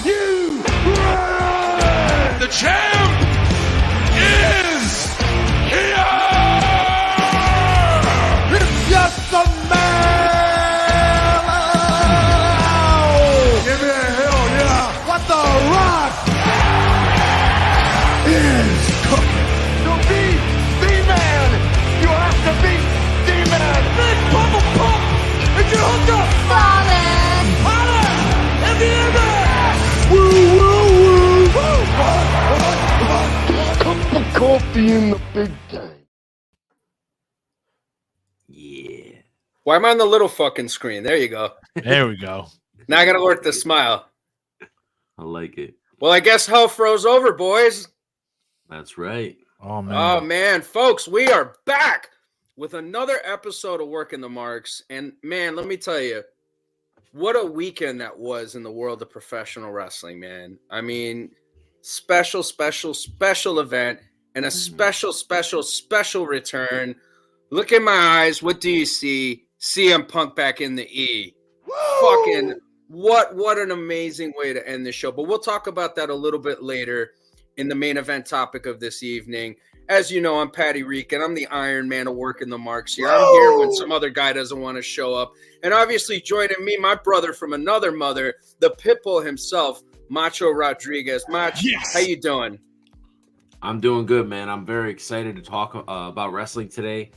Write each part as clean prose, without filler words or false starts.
you ready? The champ is here! It's just a man! Give me a hell yeah! What the Rock is cooking? To be the man, you have to be the man! Big Papa Pump! It's your hookup! Fallen! Holla! In the air! Woo, woo, woo! Cup of coffee in the big time. Yeah. Why am I on the little fucking screen? There you go. There we go. Now I gotta work the smile. I like it. Well, I guess hell froze over, boys. That's right. Oh man. Oh man, folks, we are back with another episode of Working the Marks. And man, let me tell you, what a weekend that was in the world of professional wrestling, man. I mean, special event and a special return. Look in my eyes. What do you see? CM Punk back in the E. Fucking what an amazing way to end the show. But we'll talk about that a little bit later in the main event topic of this evening. As you know, I'm Patty Reek, and I'm the Iron Man of Working the Marks here. I'm here when some other guy doesn't want to show up. And obviously joining me, my brother from another mother, the Pitbull himself, Macho Rodriguez. Mach, Yes. How you doing? I'm doing good, man. I'm very excited to talk about wrestling today.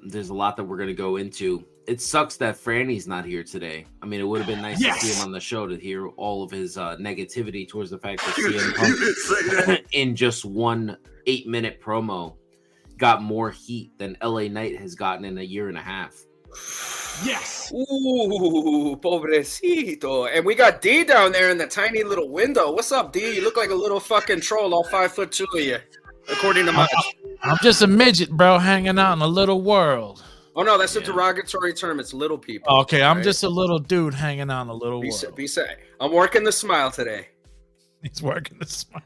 There's a lot that we're going to go into. It sucks that Franny's not here today. I mean, it would have been nice to see him on the show to hear all of his negativity towards the fact that CM Punk in just one 8-minute promo got more heat than LA Knight has gotten in a year and a half. Yes. Ooh, pobrecito. And we got D down there in the tiny little window. What's up, D? You look like a little fucking troll, all 5'2" of you, according to Mach. I'm just a midget, bro, hanging out in a little world. Oh, no, that's a derogatory term. It's little people. Okay, I'm right? just a little dude hanging out in a little world. Be safe. I'm working the smile today. He's working the smile.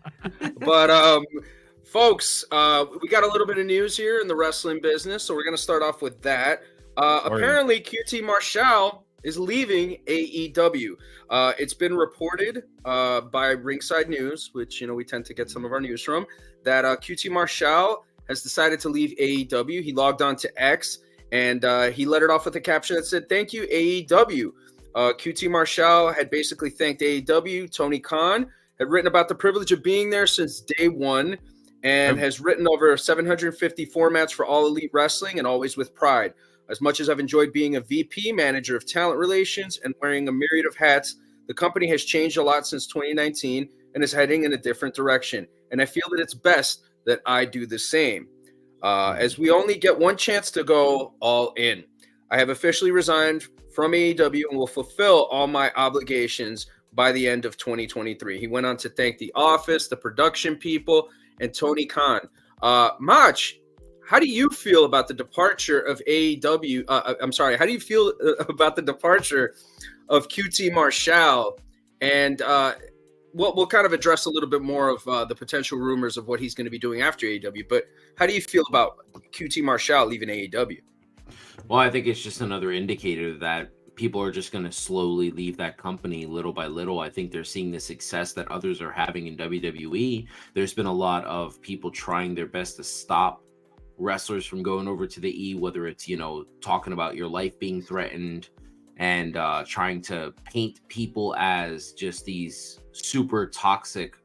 But, folks, we got a little bit of news here in the wrestling business, so we're going to start off with that. Apparently, QT Marshall is leaving AEW. It's been reported by Ringside News, which, you know, we tend to get some of our news from, that QT Marshall has decided to leave AEW. He logged on to X, and he let it off with a caption that said, "Thank you, AEW." QT Marshall had basically thanked AEW. Tony Khan had written about the privilege of being there since day one and has written over 750 formats for All Elite Wrestling and always with pride. As much as I've enjoyed being a VP, manager of talent relations, and wearing a myriad of hats, the company has changed a lot since 2019 and is heading in a different direction. And I feel that it's best that I do the same. As we only get one chance to go all in. I have officially resigned from AEW and will fulfill all my obligations by the end of 2023. He went on to thank the office, the production people, and Tony Khan. Mach, how do you feel about the departure of AEW? How do you feel about the departure of QT Marshall? And we'll kind of address a little bit more of the potential rumors of what he's going to be doing after AEW. But how do you feel about QT Marshall leaving AEW? Well, I think it's just another indicator that people are just going to slowly leave that company little by little. I think they're seeing the success that others are having in WWE. There's been a lot of people trying their best to stop wrestlers from going over to the E, whether it's, you know, talking about your life being threatened and trying to paint people as just these super toxic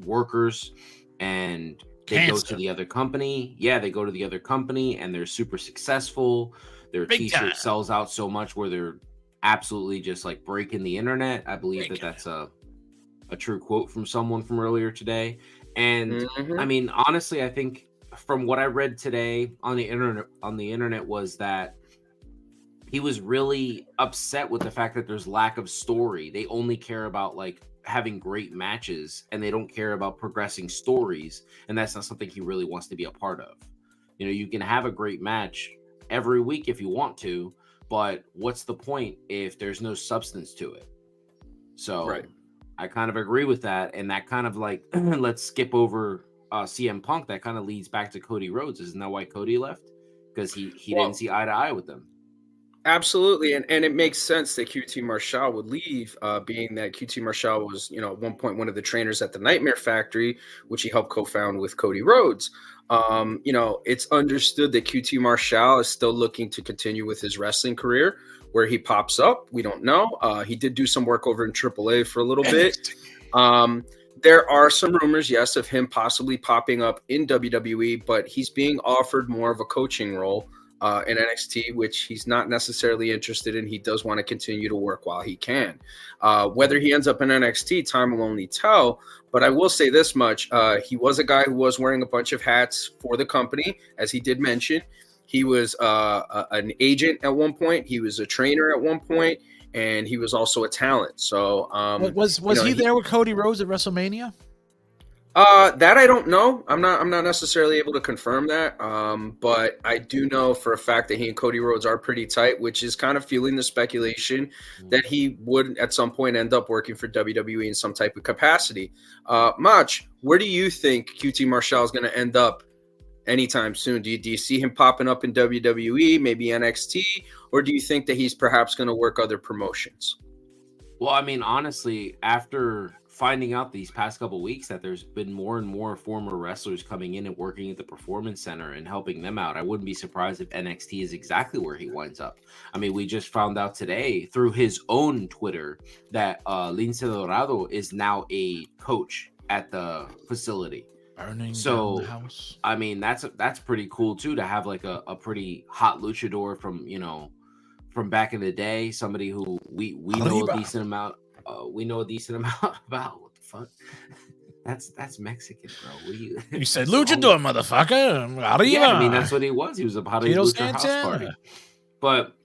workers, and they go to the other company. Yeah, they go to the other company and they're super successful. Their t-shirt sells out so much where they're absolutely just like breaking the internet. I believe that's a true quote from someone from earlier today. And I mean, honestly, I think from what I read today on the internet was that he was really upset with the fact that there's lack of story. They only care about like having great matches and they don't care about progressing stories. And that's not something he really wants to be a part of. You know, you can have a great match every week if you want to, but what's the point if there's no substance to it? So I kind of agree with that. And that kind of like, let's skip over CM Punk. That kind of leads back to Cody Rhodes. Isn't that why Cody left? Because he didn't see eye to eye with them. Absolutely, and it makes sense that QT Marshall would leave, being that QT Marshall was, at one point one of the trainers at the Nightmare Factory, which he helped co-found with Cody Rhodes. It's understood that QT Marshall is still looking to continue with his wrestling career. Where he pops up, we don't know. He did do some work over in AAA for a little bit. There are some rumors, yes, of him possibly popping up in WWE, but he's being offered more of a coaching role in NXT, which he's not necessarily interested in. He does want to continue to work while he can. Whether he ends up in NXT, time will only tell. But I will say this much. He was a guy who was wearing a bunch of hats for the company, as he did mention. He was an agent at one point. He was a trainer at one point, and he was also a talent. So was he there with Cody Rhodes at WrestleMania? That I don't know. I'm not necessarily able to confirm that. But I do know for a fact that he and Cody Rhodes are pretty tight, which is kind of fueling the speculation that he would at some point end up working for WWE in some type of capacity. Mach, where do you think QT Marshall is going to end up anytime soon? Do you see him popping up in WWE, maybe NXT, or do you think that he's perhaps going to work other promotions? Well, I mean, honestly, after finding out these past couple of weeks that there's been more and more former wrestlers coming in and working at the Performance Center and helping them out, I wouldn't be surprised if NXT is exactly where he winds up. I mean, we just found out today through his own Twitter that Lince Dorado is now a coach at the facility. So, I mean, that's pretty cool too, to have like a pretty hot luchador from back in the day, somebody who we know a decent amount. We know a decent amount about. What the fuck? That's Mexican, bro. You said luchador, motherfucker. Arriba. Yeah, I mean that's what he was. He was a part of the Lucha House Party. But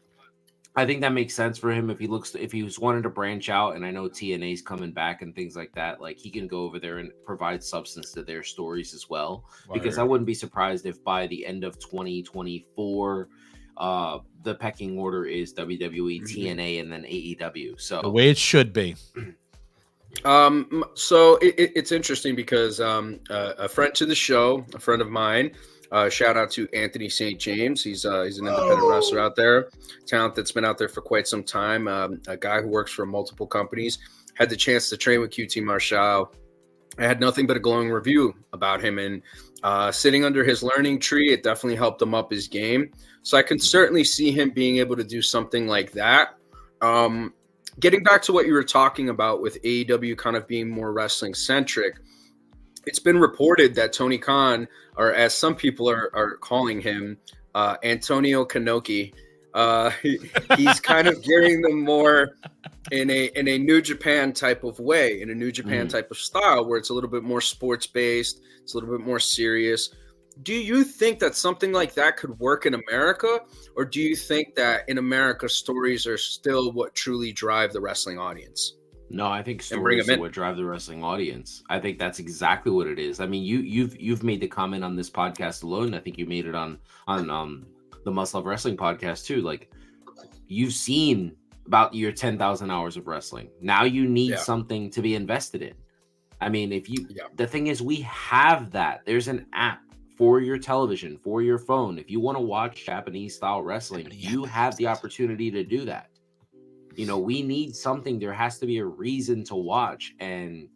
I think that makes sense for him if he was wanting to branch out. And I know TNA's coming back and things like that. Like he can go over there and provide substance to their stories as well. Because I wouldn't be surprised if by the end of 2024. The pecking order is WWE, TNA, and then AEW. So the way it should be. So it's interesting because a friend to the show, a friend of mine, shout out to Anthony St. James. He's an independent wrestler out there, talent that's been out there for quite some time. A guy who works for multiple companies. Had the chance to train with QT Marshall. I had nothing but a glowing review about him, and sitting under his learning tree, it definitely helped him up his game. So I can certainly see him being able to do something like that. Getting back to what you were talking about with AEW kind of being more wrestling centric, it's been reported that Tony Khan, or as some people are calling him, Antonio Kanoki, he's kind of gearing them more in a New Japan type of way, in a New Japan type of style, where it's a little bit more sports based, it's a little bit more serious. Do you think that something like that could work in America, or do you think that in America stories are still what truly drive the wrestling audience? No, I think stories are what drive the wrestling audience. I think that's exactly what it is. I mean, you've made the comment on this podcast alone. I think you made it on the Must Love Wrestling podcast too. Like, you've seen about your 10,000 hours of wrestling. Now you need something to be invested in. I mean, the thing is, we have that. There's an app for your television, for your phone. If you want to watch Japanese style wrestling, you have the opportunity to do that. We need something. There has to be a reason to watch, and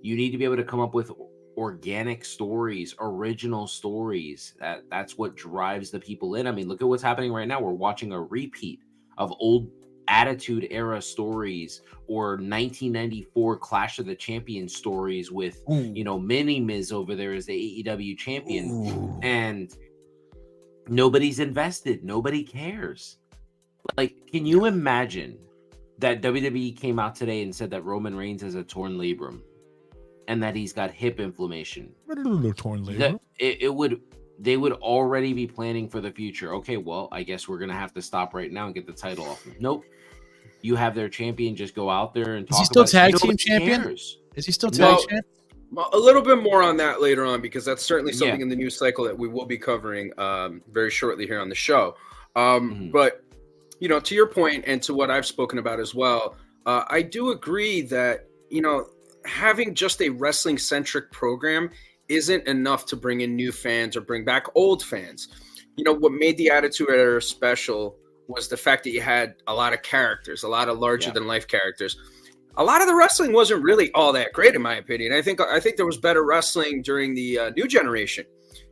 you need to be able to come up with organic stories, original stories. That's what drives the people in. I mean, look at what's happening right now. We're watching a repeat of old Attitude Era stories or 1994 Clash of the Champions stories with Mini Miz over there as the AEW champion. And nobody's invested. Nobody cares. Like, can you imagine that WWE came out today and said that Roman Reigns has a torn labrum and that he's got hip inflammation? Torn labrum. They would already be planning for the future. Okay, well, I guess we're gonna have to stop right now and get the title off him. Nope. You have their champion just go out there and talk. Is he still tag team champion? Cares. Is he still tag champion? Well, a little bit more on that later on, because that's certainly something in the news cycle that we will be covering very shortly here on the show. But to your point and to what I've spoken about as well, I do agree that having just a wrestling centric program isn't enough to bring in new fans or bring back old fans. What made the Attitude Era special was the fact that you had a lot of characters, a lot of larger than life characters. A lot of the wrestling wasn't really all that great, in my opinion. I think there was better wrestling during the new generation,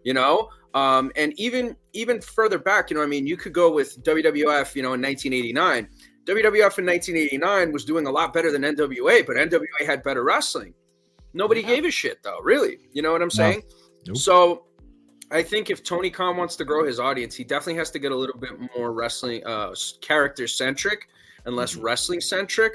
and even further back, you could go with WWF, in 1989. WWF in 1989 was doing a lot better than NWA, but NWA had better wrestling. Nobody gave a shit, though, really. You know what I'm saying? Nope. So I think if Tony Khan wants to grow his audience, he definitely has to get a little bit more wrestling character-centric and less wrestling-centric.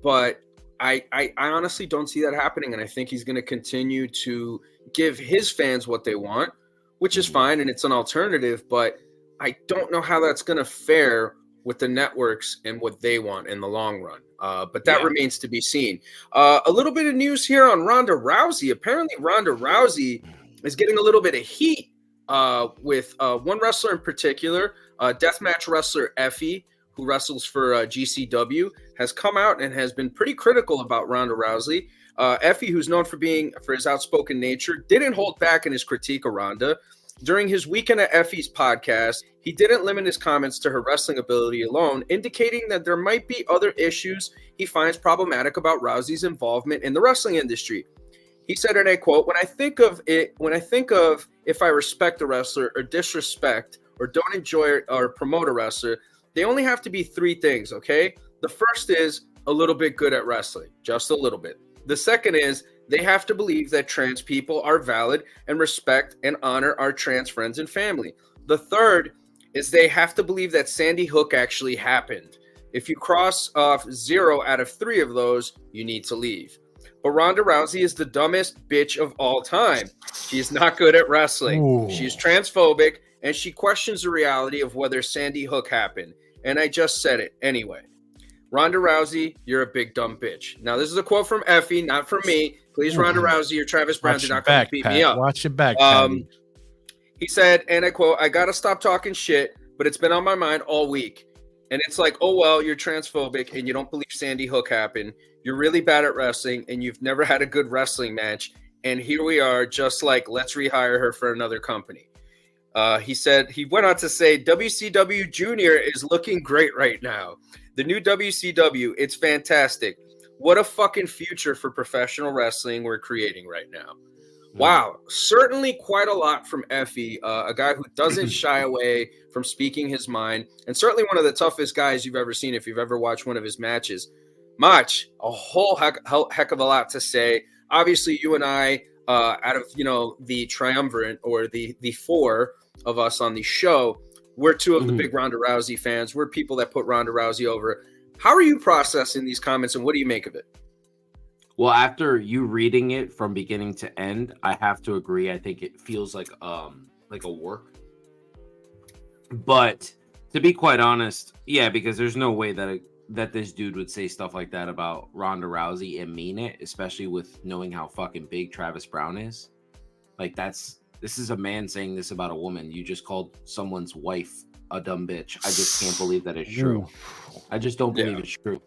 But I honestly don't see that happening, and I think he's going to continue to give his fans what they want, which is fine, and it's an alternative, but I don't know how that's going to fare with the networks and what they want in the long run. But that remains to be seen. A little bit of news here on Ronda Rousey. Apparently, Ronda Rousey is getting a little bit of heat with one wrestler in particular, deathmatch wrestler Effy, who wrestles for GCW, has come out and has been pretty critical about Ronda Rousey. Effy, who's known for his outspoken nature, didn't hold back in his critique of Ronda. During his Weekend at Effy's podcast, he didn't limit his comments to her wrestling ability alone, indicating that there might be other issues he finds problematic about Rousey's involvement in the wrestling industry. He said, and I quote, when I think of if I respect a wrestler or disrespect or don't enjoy or promote a wrestler, they only have to be three things, okay? The first is a little bit good at wrestling, just a little bit. The second is they have to believe that trans people are valid and respect and honor our trans friends and family. The third is they have to believe that Sandy Hook actually happened. If you cross off 0 out of 3 of those, you need to leave. But Ronda Rousey is the dumbest bitch of all time. She is not good at wrestling. Ooh. She is transphobic, and she questions the reality of whether Sandy Hook happened. And I just said it anyway. Ronda Rousey, you're a big dumb bitch. Now, this is a quote from Effy, not from me. Please, Ronda Rousey or Travis Brown do not come to beat me up. Watch your back, Patty. He said, and I quote, I got to stop talking shit, but it's been on my mind all week. And it's like, oh, well, you're transphobic and you don't believe Sandy Hook happened. You're really bad at wrestling and you've never had a good wrestling match. And here we are, just like, let's rehire her for another company. He went on to say, WCW Junior is looking great right now. The new WCW, it's fantastic. What a fucking future for professional wrestling we're creating right now. Wow, certainly quite a lot from Effy, a guy who doesn't shy away from speaking his mind, and certainly one of the toughest guys you've ever seen if you've ever watched one of his matches. Mach, a whole heck of a lot to say. Obviously, you and I, out of the triumvirate or the four of us on the show, we're two of the big Ronda Rousey fans. We're people that put Ronda Rousey over. How are you processing these comments, and what do you make of it? Well, after you reading it from beginning to end, I have to agree. I think it feels like a work. But to be quite honest, yeah, because there's no way that this dude would say stuff like that about Ronda Rousey and mean it, especially with knowing how fucking big Travis Brown is. Like, this is a man saying this about a woman. You just called someone's wife a dumb bitch. I just can't believe that it's true. I just don't believe it's true.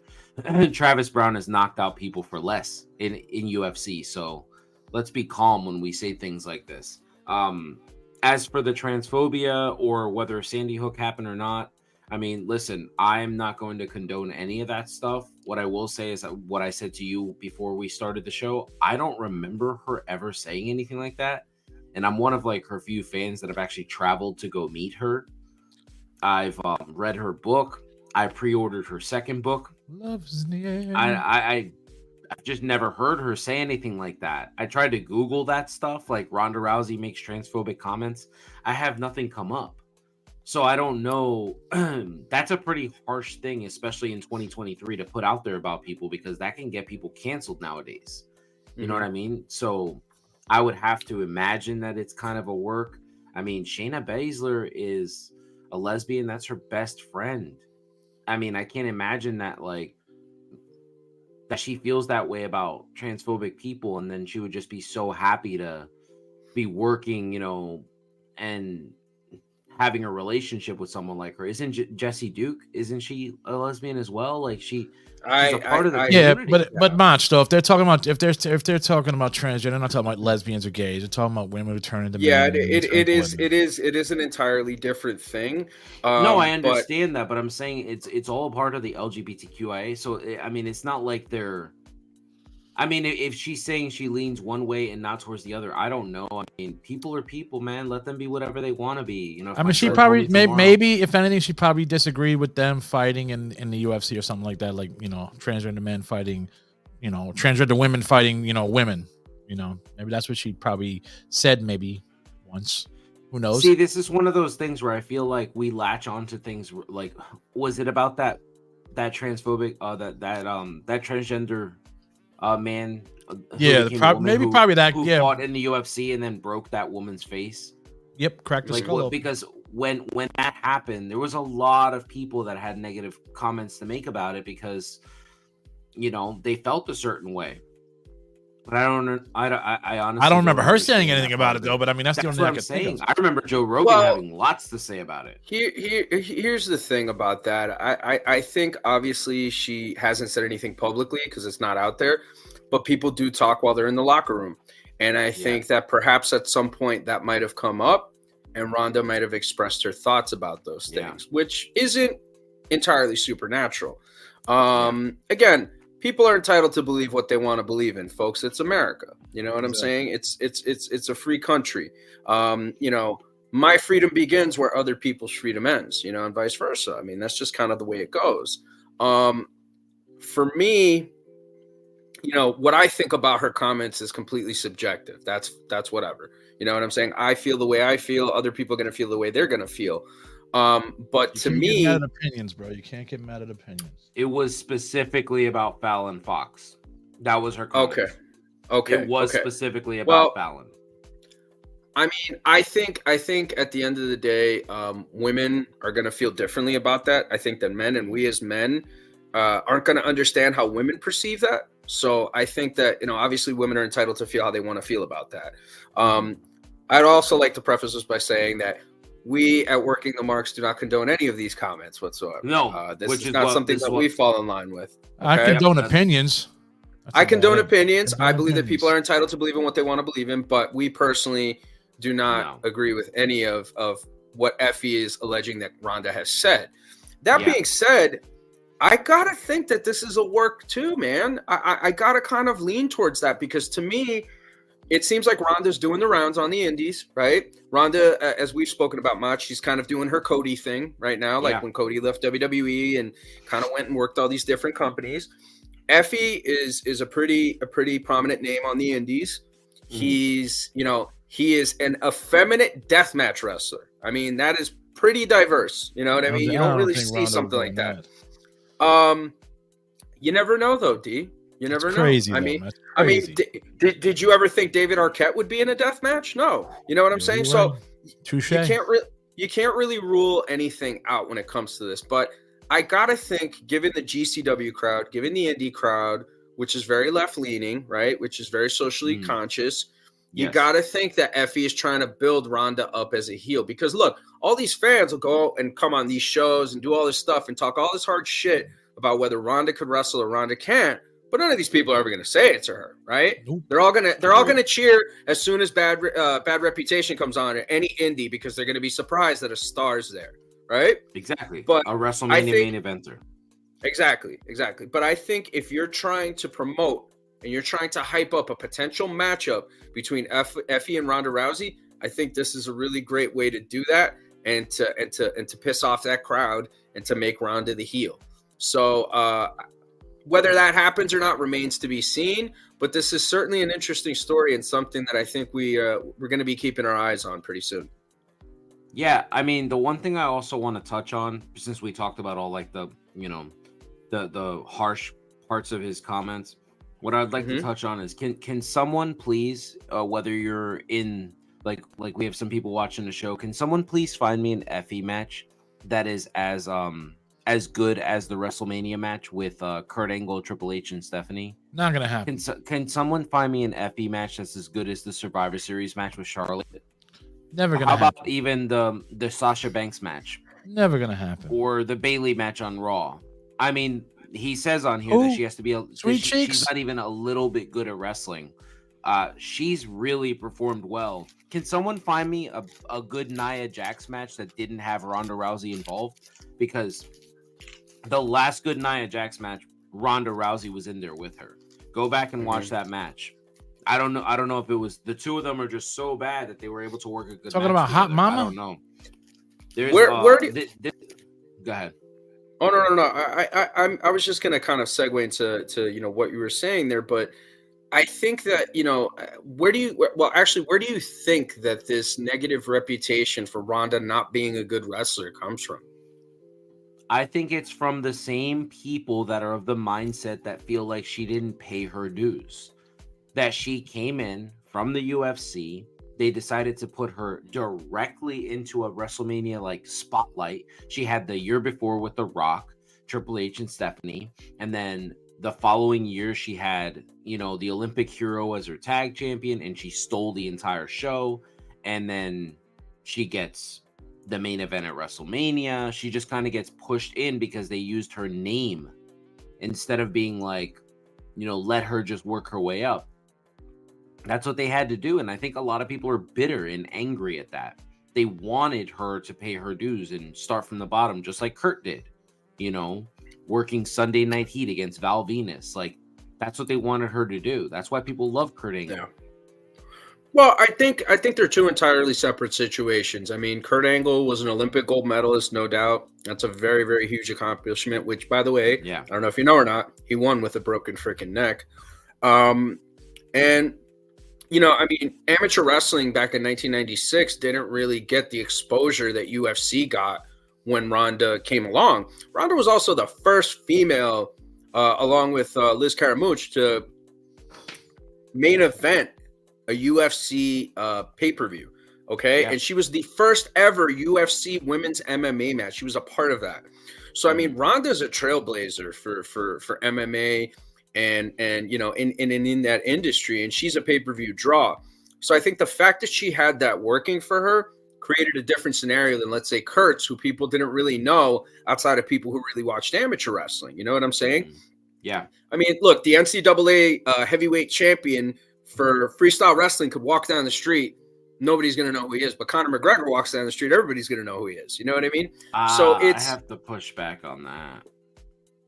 Travis Brown has knocked out people for less in UFC, so let's be calm when we say things like this. As for the transphobia or whether Sandy Hook happened or not, I mean, listen, I'm not going to condone any of that stuff. What I will say is that what I said to you before we started the show, I don't remember her ever saying anything like that, and I'm one of her few fans that have actually traveled to go meet her. I've read her book. I pre-ordered her second book. Love's in the air. I've just never heard her say anything like that. I tried to Google that stuff, like Ronda Rousey makes transphobic comments. I have nothing come up. So I don't know. That's a pretty harsh thing, especially in 2023, to put out there about people, because that can get people canceled nowadays. You know what I mean? So I would have to imagine that it's kind of a work. I mean, Shayna Baszler is a lesbian. That's her best friend. I mean, I can't imagine that that she feels that way about transphobic people, and then she would just be so happy to be working, and having a relationship with someone like her. Isn't Jessie Duke? Isn't she a lesbian as well? Like she's a part of the community. but Mach though, if they're talking about transgender, they're not talking about lesbians or gays. They're talking about women returning to men. It is an entirely different thing. No, I understand that, but I'm saying it's all a part of the LGBTQIA. So I mean, it's not like they're. I mean, if she's saying she leans one way and not towards the other, I don't know. I mean, people are people, man. Let them be whatever they want to be. You know. I mean, she probably maybe if anything, she probably disagreed with them fighting in the UFC or something like that. Like transgender men fighting, transgender women fighting, women. Maybe that's what she probably said. Maybe once. Who knows? See, this is one of those things where I feel like we latch onto things. Like, was it about that transphobic that transgender man? Probably that. Who fought in the UFC and then broke that woman's face. Yep, cracked the skull. Because when that happened, there was a lot of people that had negative comments to make about it because they felt a certain way. But I honestly don't remember her saying anything about it though. But I mean, that's the only thing I'm saying. I remember Joe Rogan having lots to say about it. Here's the thing about that. I think obviously she hasn't said anything publicly because it's not out there, but people do talk while they're in the locker room, and I think that perhaps at some point that might have come up, and Ronda might have expressed her thoughts about those things, which isn't entirely supernatural. Again. People are entitled to believe what they want to believe in, folks. It's America. You know what I'm saying? It's a free country. My freedom begins where other people's freedom ends, and vice versa. I mean, that's just kind of the way it goes. For me, what I think about her comments is completely subjective. That's whatever. You know what I'm saying? I feel the way I feel. Other people are going to feel the way they're going to feel. But to me, get mad at opinions, bro. You can't get mad at opinions. It was specifically about Fallon Fox. That was her comment. Okay. It was specifically about Fallon. I mean, I think at the end of the day, women are going to feel differently about that. I think that men, and we as men aren't going to understand how women perceive that. So I think that, obviously women are entitled to feel how they want to feel about that. I'd also like to preface this by saying that we at Working the Marks do not condone any of these comments whatsoever. No, this is not something that we fall in line with. Okay? I condone opinions. I condone opinions. I believe that people are entitled to believe in what they want to believe in, but we personally do not agree with any of what Effy is alleging that Ronda has said. That being said, I gotta think that this is a work too, man. I gotta kind of lean towards that because to me, it seems like Ronda's doing the rounds on the indies, right? Ronda, as we've spoken about much, she's kind of doing her Cody thing right now, like when Cody left WWE and kind of went and worked all these different companies. Effy is a pretty prominent name on the indies. He's, he is an effeminate deathmatch wrestler. I mean, that is pretty diverse. You know what I mean? You don't really see something like that. You never know though, D. You never know. Crazy. Did you ever think David Arquette would be in a death match? No. You know what I'm saying? So touche. You can't really rule anything out when it comes to this. But I gotta think, given the GCW crowd, given the indie crowd, which is very left leaning, right, which is very socially conscious, you gotta think that Effy is trying to build Ronda up as a heel. Because look, all these fans will go and come on these shows and do all this stuff and talk all this hard shit about whether Ronda could wrestle or Ronda can't. But none of these people are ever going to say it to her, right? Nope. They're all gonna cheer as soon as bad reputation comes on at any indie because they're going to be surprised that a star's there, right? Exactly. But a WrestleMania main eventer. Exactly. But I think if you're trying to promote and you're trying to hype up a potential matchup between Effy and Ronda Rousey, I think this is a really great way to do that and to piss off that crowd and to make Ronda the heel. So whether that happens or not remains to be seen, but this is certainly an interesting story and something that I think we're going to be keeping our eyes on pretty soon. Yeah, I mean, the one thing I also want to touch on, since we talked about all like the harsh parts of his comments, what I'd like to touch on is can someone please, whether you're in like we have some people watching the show, can someone please find me an Effy match that is as good as the WrestleMania match with Kurt Angle, Triple H, and Stephanie? Not gonna happen. Can someone find me an Effy match that's as good as the Survivor Series match with Charlotte? Never gonna How happen. about even the Sasha Banks match Never gonna happen. or the Bayley match on Raw? I mean, he says on here Who? that she has to be Sweet Cheeks? she's not even a little bit good at wrestling. She's really performed well. Can someone find me a good Nia Jax match that didn't have Ronda Rousey involved? Because the last good Nia Jax match, Ronda Rousey was in there with her. Go back and watch that match. I don't know if it was the two of them are just so bad that they were able to work a good. Talking match about Hot together. Mama? I don't know. There's, Where do you... Go ahead. Oh no! I was just gonna kind of segue into what you were saying there, but I think that where do you think that this negative reputation for Ronda not being a good wrestler comes from? I think it's from the same people that are of the mindset that feel like she didn't pay her dues. That she came in from the UFC. They decided to put her directly into a WrestleMania like spotlight. She had the year before with The Rock, Triple H, and Stephanie. And then the following year, she had, the Olympic hero as her tag champion, and she stole the entire show. And then she gets the main event at WrestleMania. She just kind of gets pushed in because they used her name instead of being like, let her just work her way up. That's what they had to do. And I think a lot of people are bitter and angry at that. They wanted her to pay her dues and start from the bottom, just like Kurt did, working Sunday Night Heat against Val Venus. Like, that's what they wanted her to do. That's why people love Kurt Angle. Yeah. Well, I think they're two entirely separate situations. I mean, Kurt Angle was an Olympic gold medalist, no doubt. That's a very, very huge accomplishment, which, by the way, I don't know if you know or not, he won with a broken freaking neck. And amateur wrestling back in 1996 didn't really get the exposure that UFC got when Ronda came along. Ronda was also the first female, along with Liz Caramuch, to main event a UFC pay-per-view. Okay. Yeah. And she was the first ever UFC women's MMA match. She was a part of that. So, I mean, Ronda's a trailblazer for MMA and in that industry, and she's a pay-per-view draw. So I think the fact that she had that working for her created a different scenario than, let's say, Kurt's, who people didn't really know outside of people who really watched amateur wrestling. You know what I'm saying? Yeah. I mean, look, the NCAA heavyweight champion for freestyle wrestling could walk down the street. Nobody's going to know who he is. But Conor McGregor walks down the street. Everybody's going to know who he is. You know what I mean? So I have to push back on that.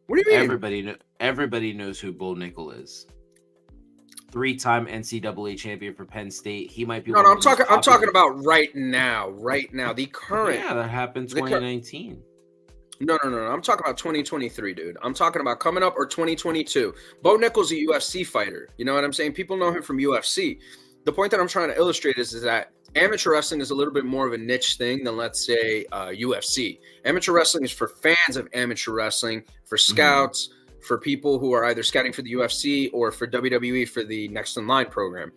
What do you mean? Everybody knows who Bull Nickel is. 3-time NCAA champion for Penn State. He might be. No, I'm talking about right now. The current. Yeah, that happened 2019. No. I'm talking about 2023, dude. I'm talking about coming up or 2022. Bo Nickel's a UFC fighter. You know what I'm saying? People know him from UFC. The point that I'm trying to illustrate is that amateur wrestling is a little bit more of a niche thing than, let's say, UFC. Amateur wrestling is for fans of amateur wrestling, for scouts, for people who are either scouting for the UFC or for WWE for the Next in Line program.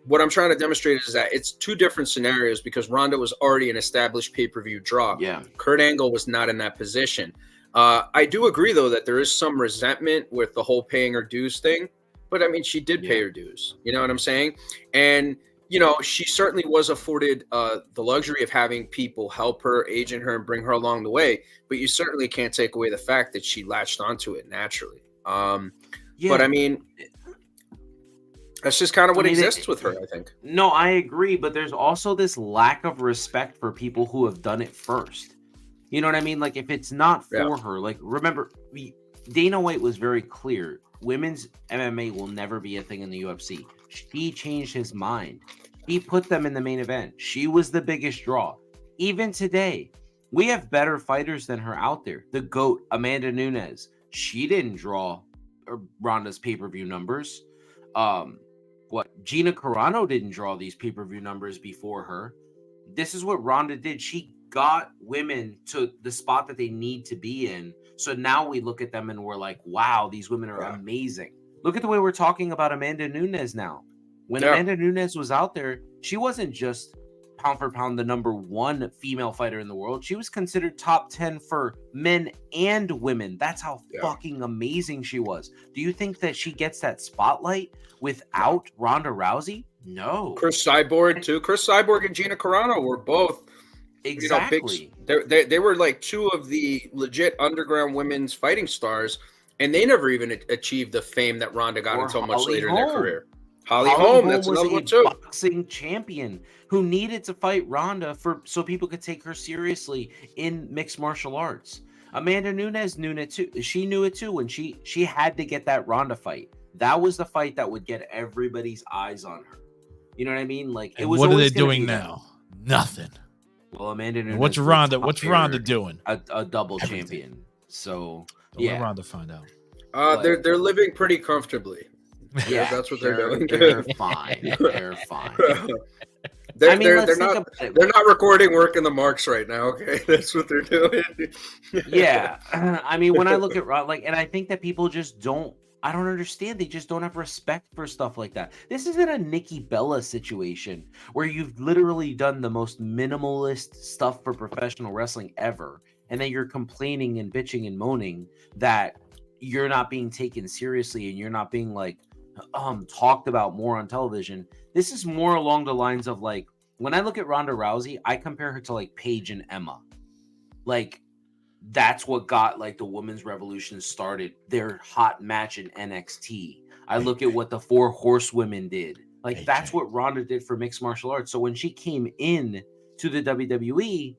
What I'm trying to demonstrate is that it's two different scenarios because Ronda was already an established pay-per-view draw. Yeah. Kurt Angle was not in that position. I do agree, though, that there is some resentment with the whole paying her dues thing. But, I mean, she did pay her dues. You know what I'm saying? And, she certainly was afforded the luxury of having people help her, agent her, and bring her along the way. But you certainly can't take away the fact that she latched onto it naturally. But, I mean, that's just kind of what exists with her, I think. No, I agree. But there's also this lack of respect for people who have done it first. You know what I mean? Like, if it's not for her, like, remember, Dana White was very clear. Women's MMA will never be a thing in the UFC. She changed his mind. He put them in the main event. She was the biggest draw. Even today, we have better fighters than her out there. The GOAT, Amanda Nunes, she didn't draw Ronda's pay-per-view numbers. Gina Carano didn't draw these pay-per-view numbers before her. This is what Ronda did. She got women to the spot that they need to be in. So now we look at them and we're like, wow, these women are amazing. Look at the way we're talking about Amanda Nunes now. When Amanda Nunes was out there, she wasn't just pound for pound the number one female fighter in the world. She was considered top 10 for men and women. That's how fucking amazing she was. Do you think that she gets that spotlight without Ronda Rousey? No. Chris Cyborg too. Chris Cyborg and Gina Carano were both Exactly. They were like two of the legit underground women's fighting stars, and they never even achieved the fame that Ronda got Or until much Holly later in their Holm. career. Holly Holm, that's was another a one too. boxing champion who needed to fight Ronda so people could take her seriously in mixed martial arts. Amanda Nunes knew it too. She knew it too when she had to get that Ronda fight. That was the fight that would get everybody's eyes on her. You know what I mean? Like, it And was. what are they always gonna doing be that. now? Nothing. Well, Amanda Nunes. What's Ronda? What's Ronda doing? A double Everything. champion. So Don't let yeah, Ronda find out. They're living pretty comfortably. yeah, That's what they're doing. They're fine. They're fine. They're, I mean, they're, let's they're think not about it. they're not recording work in the marks right now. Okay, that's what they're doing. Yeah, I mean, when I look at like, and I think that people just don't. I don't understand. They just don't have respect for stuff like that. This isn't a Nikki Bella situation where you've literally done the most minimalist stuff for professional wrestling ever, and then you're complaining and bitching and moaning that you're not being taken seriously and you're not being like talked about more on television. This is more along the lines of like, when I look at Ronda Rousey, I compare her to like Paige and Emma. Like, that's what got like the women's revolution started, their hot match in NXT. I look at what the 4 Horsewomen did. Like, that's what Ronda did for mixed martial arts. So when she came in to the WWE,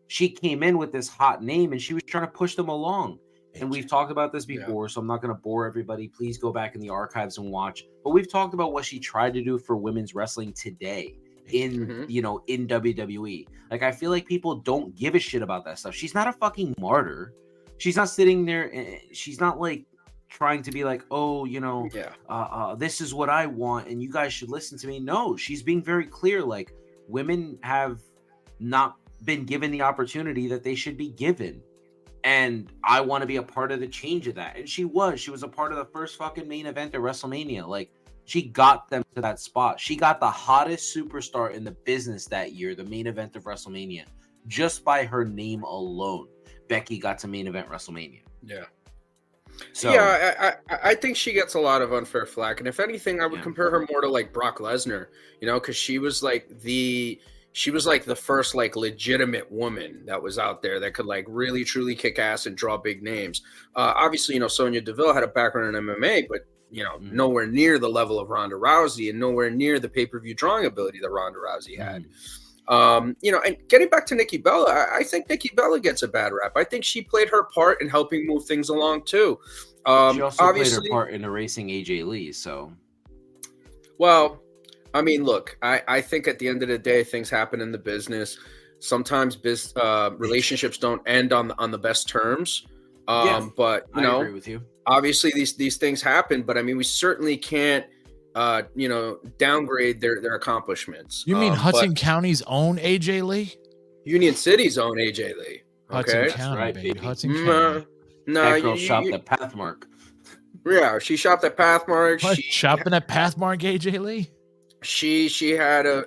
she came in with this hot name and she was trying to push them along. And we've talked about this before, so I'm not going to bore everybody. Please go back in the archives and watch. But we've talked about what she tried to do for women's wrestling today in in WWE. Like, I feel like people don't give a shit about that stuff. She's not a fucking martyr. She's not sitting there. She's not like trying to be like, oh, this is what I want and you guys should listen to me. No, she's being very clear. Like, women have not been given the opportunity that they should be given. And I want to be a part of the change of that. And she was a part of the first fucking main event at WrestleMania. Like, she got them to that spot. She got the hottest superstar in the business that year, the main event of WrestleMania, just by her name alone. Becky got to main event WrestleMania. Yeah. So I think she gets a lot of unfair flack. And if anything, I would compare her more to like Brock Lesnar, because she was like the first like legitimate woman that was out there that could like really truly kick ass and draw big names. Obviously, Sonya Deville had a background in MMA, but nowhere near the level of Ronda Rousey and nowhere near the pay-per-view drawing ability that Ronda Rousey had. And getting back to Nikki Bella, I think Nikki Bella gets a bad rap. I think she played her part in helping move things along too. she also obviously played her part in erasing AJ Lee. So, well, I mean, look, I think at the end of the day, things happen in the business. Sometimes relationships don't end on the best terms. But I agree with you. Obviously these things happen, but I mean, we certainly can't, downgrade their accomplishments. You mean Hudson County's own AJ Lee? Union City's own AJ Lee. Okay? Hudson County, right, baby. baby. Hudson County. That girl shopped at Pathmark. Yeah, she shopped at Pathmark. What, shopping at Pathmark, AJ Lee? She had a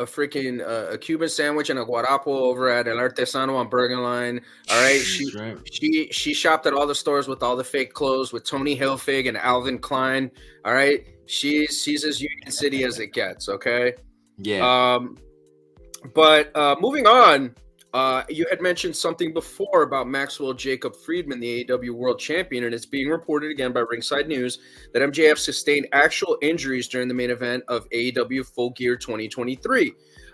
freaking a Cuban sandwich and a guarapo over at El Artesano on Bergen Line. All right, she shopped at all the stores with all the fake clothes with Tony Hilfiger and Alvin Klein. All right, she's as Union City as it gets. Okay. Yeah. But moving on, you had mentioned something before about Maxwell Jacob Friedman, the AEW World Champion, and it's being reported again by Ringside News that MJF sustained actual injuries during the main event of AEW Full Gear 2023.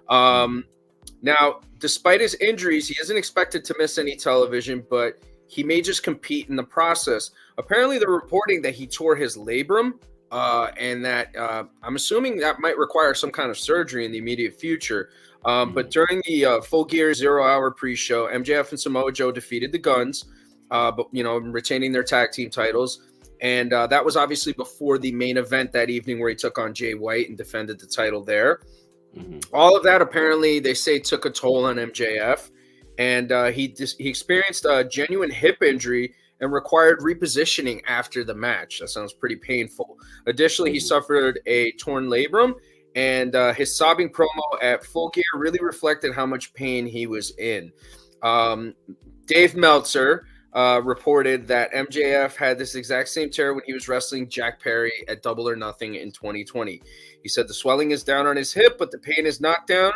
Now, despite his injuries, he isn't expected to miss any television, but he may just compete in the process. Apparently, they're reporting that he tore his labrum, and that I'm assuming that might require some kind of surgery in the immediate future. But during the Full Gear 0 Hour pre-show, MJF and Samoa Joe defeated the Guns, but retaining their tag team titles. And that was obviously before the main event that evening where he took on Jay White and defended the title there. All of that apparently they say took a toll on MJF, and he experienced a genuine hip injury and required repositioning after the match. That sounds pretty painful. Additionally, he suffered a torn labrum. And his sobbing promo at Full Gear really reflected how much pain he was in. Dave Meltzer reported that MJF had this exact same tear when he was wrestling Jack Perry at Double or Nothing in 2020. He said the swelling is down on his hip, but the pain is not down.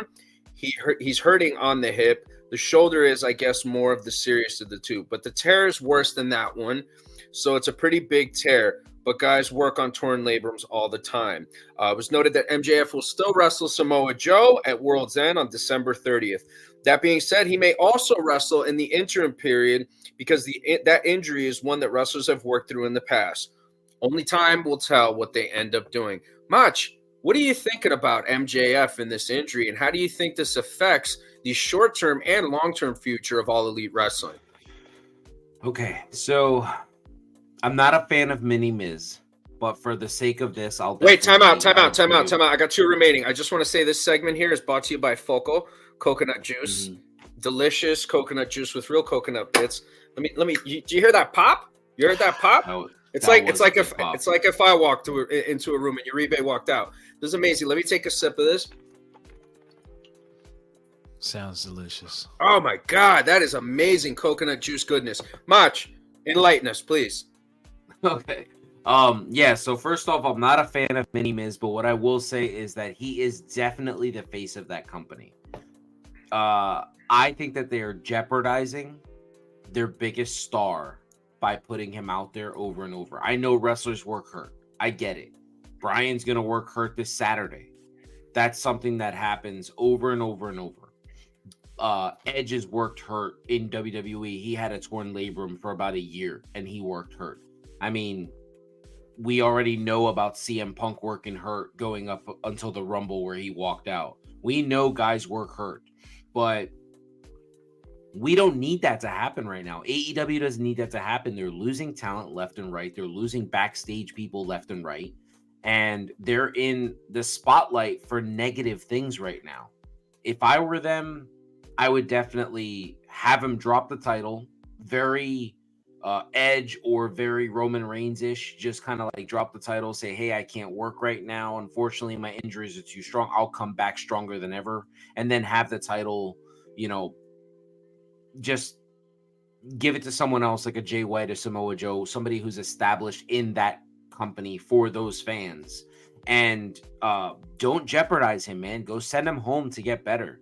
He's hurting on the hip. The shoulder is, I guess, more of the serious of the two, but the tear is worse than that one. So it's a pretty big tear, but guys work on torn labrums all the time. It was noted that MJF will still wrestle Samoa Joe at World's End on December 30th. That being said, he may also wrestle in the interim period because that injury is one that wrestlers have worked through in the past. Only time will tell what they end up doing. Mach, what are you thinking about MJF and this injury, and how do you think this affects the short-term and long-term future of All Elite Wrestling? Okay, so I'm not a fan of Mini Miz, but for the sake of this, I'll wait. Time out. I got 2 remaining. I just want to say this segment here is brought to you by Foco coconut juice, delicious coconut juice with real coconut bits. Let me. Do you hear that pop? You heard that pop? It's like if I walked into a room and Uribe walked out. This is amazing. Let me take a sip of this. Sounds delicious. Oh my God, that is amazing coconut juice goodness. Mach, enlighten us, please. Okay. Yeah, so first off, I'm not a fan of Mini Miz, but what I will say is that he is definitely the face of that company. I think that they are jeopardizing their biggest star by putting him out there over and over. I know wrestlers work hurt. I get it. Brian's going to work hurt this Saturday. That's something that happens over and over and over. Edge has worked hurt in WWE. He had a torn labrum for about a year, and he worked hurt. I mean, we already know about CM Punk working hurt going up until the Rumble where he walked out. We know guys work hurt, but we don't need that to happen right now. AEW doesn't need that to happen. They're losing talent left and right. They're losing backstage people left and right. And they're in the spotlight for negative things right now. If I were them, I would definitely have him drop the title. Very Edge or very Roman Reigns-ish. Just kind of like drop the title, say, hey, I can't work right now. Unfortunately, my injuries are too strong. I'll come back stronger than ever. And then have the title, just give it to someone else like a Jay White or Samoa Joe, somebody who's established in that company for those fans. And don't jeopardize him, man. Go send him home to get better.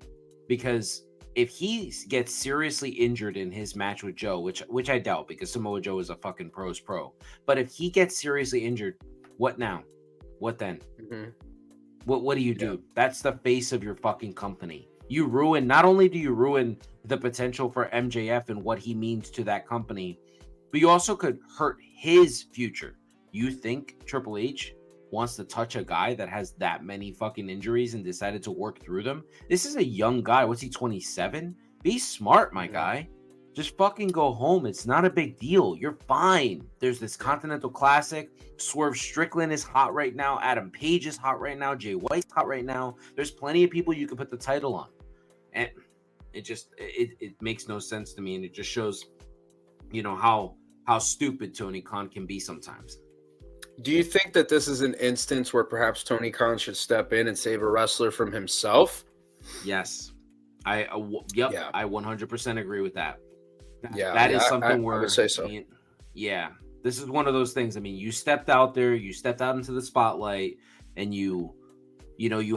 Because if he gets seriously injured in his match with Joe, which I doubt because Samoa Joe is a fucking pro's pro. But if he gets seriously injured, what now? What then? Mm-hmm. What do you do? Yeah. That's the face of your fucking company. You ruin, not only do you ruin the potential for MJF and what he means to that company, but you also could hurt his future. You think Triple H wants to touch a guy that has that many fucking injuries and decided to work through them? This is a young guy. What's he, 27? Be smart, my guy. Just fucking go home. It's not a big deal. You're fine. There's this Continental Classic. Swerve Strickland is hot right now. Adam Page is hot right now. Jay White's hot right now. There's plenty of people you can put the title on. And it makes no sense to me. And it just shows, how stupid Tony Khan can be sometimes. Do you think that this is an instance where perhaps Tony Khan should step in and save a wrestler from himself? Yes. I 100% agree with that. That is something where I would say so. This is one of those things. I mean, you stepped out there, you stepped out into the spotlight, and you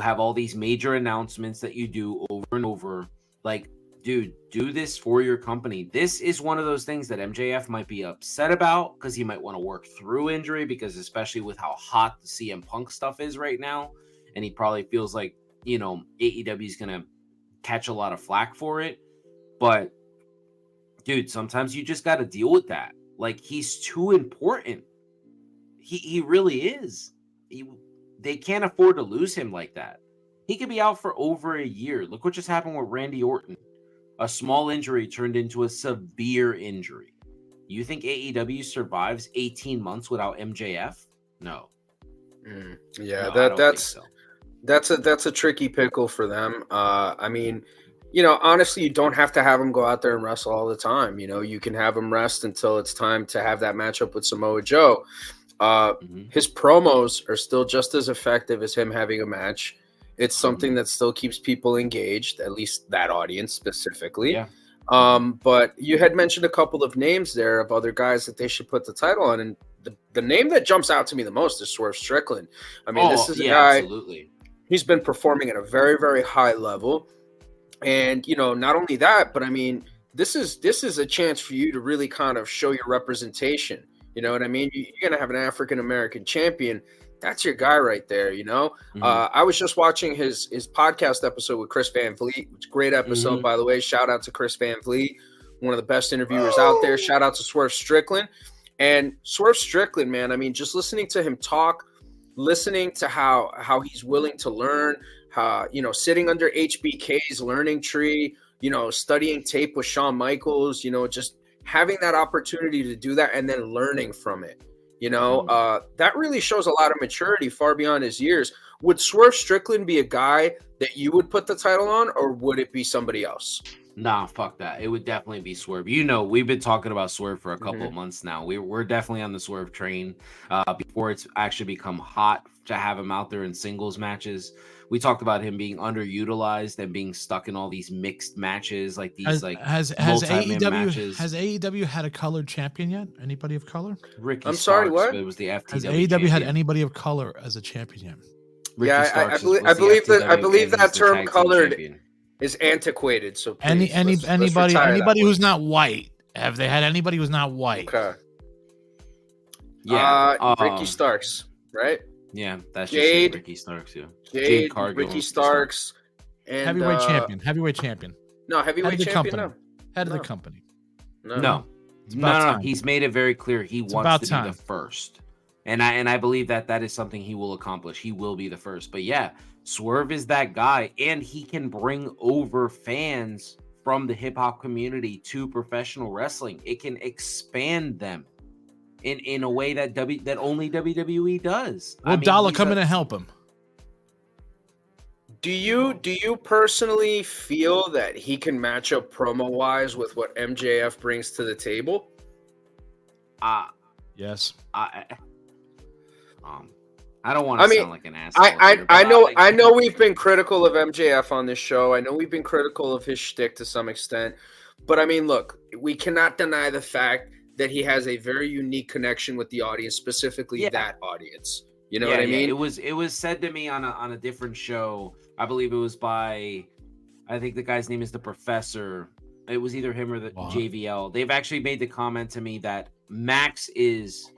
have all these major announcements that you do over and over. Like, dude, do this for your company. This is one of those things that MJF might be upset about because he might want to work through injury, because especially with how hot the CM Punk stuff is right now, and he probably feels like, AEW is going to catch a lot of flack for it. But dude, sometimes you just got to deal with that. Like, he's too important. He really is. They can't afford to lose him like that. He could be out for over a year. Look what just happened with Randy Orton. A small injury turned into a severe injury. You think AEW survives 18 months without MJF? No. That's a tricky pickle for them. I mean, honestly, you don't have to have him go out there and wrestle all the time. You can have him rest until it's time to have that matchup with Samoa Joe. His promos are still just as effective as him having a match. It's something that still keeps people engaged, at least that audience specifically. Yeah. But you had mentioned a couple of names there of other guys that they should put the title on, and the name that jumps out to me the most is Swerve Strickland. I mean, this is a guy. Absolutely. He's been performing at a very, very high level, and not only that, but I mean, this is a chance for you to really kind of show your representation. You know what I mean? You're gonna have an African American champion. That's your guy right there. I was just watching his podcast episode with Chris Van Vliet. It's a great episode, by the way. Shout out to Chris Van Vliet, one of the best interviewers out there. Shout out to Swerve Strickland. And Swerve Strickland, man, I mean, just listening to him talk, listening to how he's willing to learn, sitting under HBK's learning tree, studying tape with Shawn Michaels, just having that opportunity to do that and then learning from it. That really shows a lot of maturity far beyond his years. Would Swerve Strickland be a guy that you would put the title on, or would it be somebody else? Nah, fuck that. It would definitely be Swerve. We've been talking about Swerve for a couple of months now. We're definitely on the Swerve train. Before it's actually become hot to have him out there in singles matches. We talked about him being underutilized and being stuck in all these mixed matches, like these has multi-man AEW matches. Has AEW had a colored champion yet? Anybody of color? Ricky I'm sorry, Starks, what? but it was the FTW Has AEW champion. had anybody of color as a champion yet? Ricky Starks I believe that term tag team colored champion. is antiquated. So please, anybody who's not white. Have they had anybody who's not white? Okay. Yeah, Ricky Starks, right? Yeah, that's Jade, just Ricky Starks. Yeah, Jade Cargill, Ricky Starks, and Heavyweight champion. No, heavyweight champion. Company. Head of the company. No. He's made it very clear he wants to be the first, and I believe that is something he will accomplish. He will be the first. But yeah, Swerve is that guy, and he can bring over fans from the hip hop community to professional wrestling. It can expand them in a way that only WWE does. Will Dollar come in and help him? Do you personally feel that he can match up promo wise with what MJF brings to the table? Yes. I don't want to sound like an asshole. I know we've been critical of MJF on this show. I know we've been critical of his shtick to some extent. But I mean, look, we cannot deny the fact that he has a very unique connection with the audience, specifically that audience. You know what I mean? It was said to me on a different show. I believe it was by, I think the guy's name is the Professor. It was either him or the JVL. They've actually made the comment to me that Max is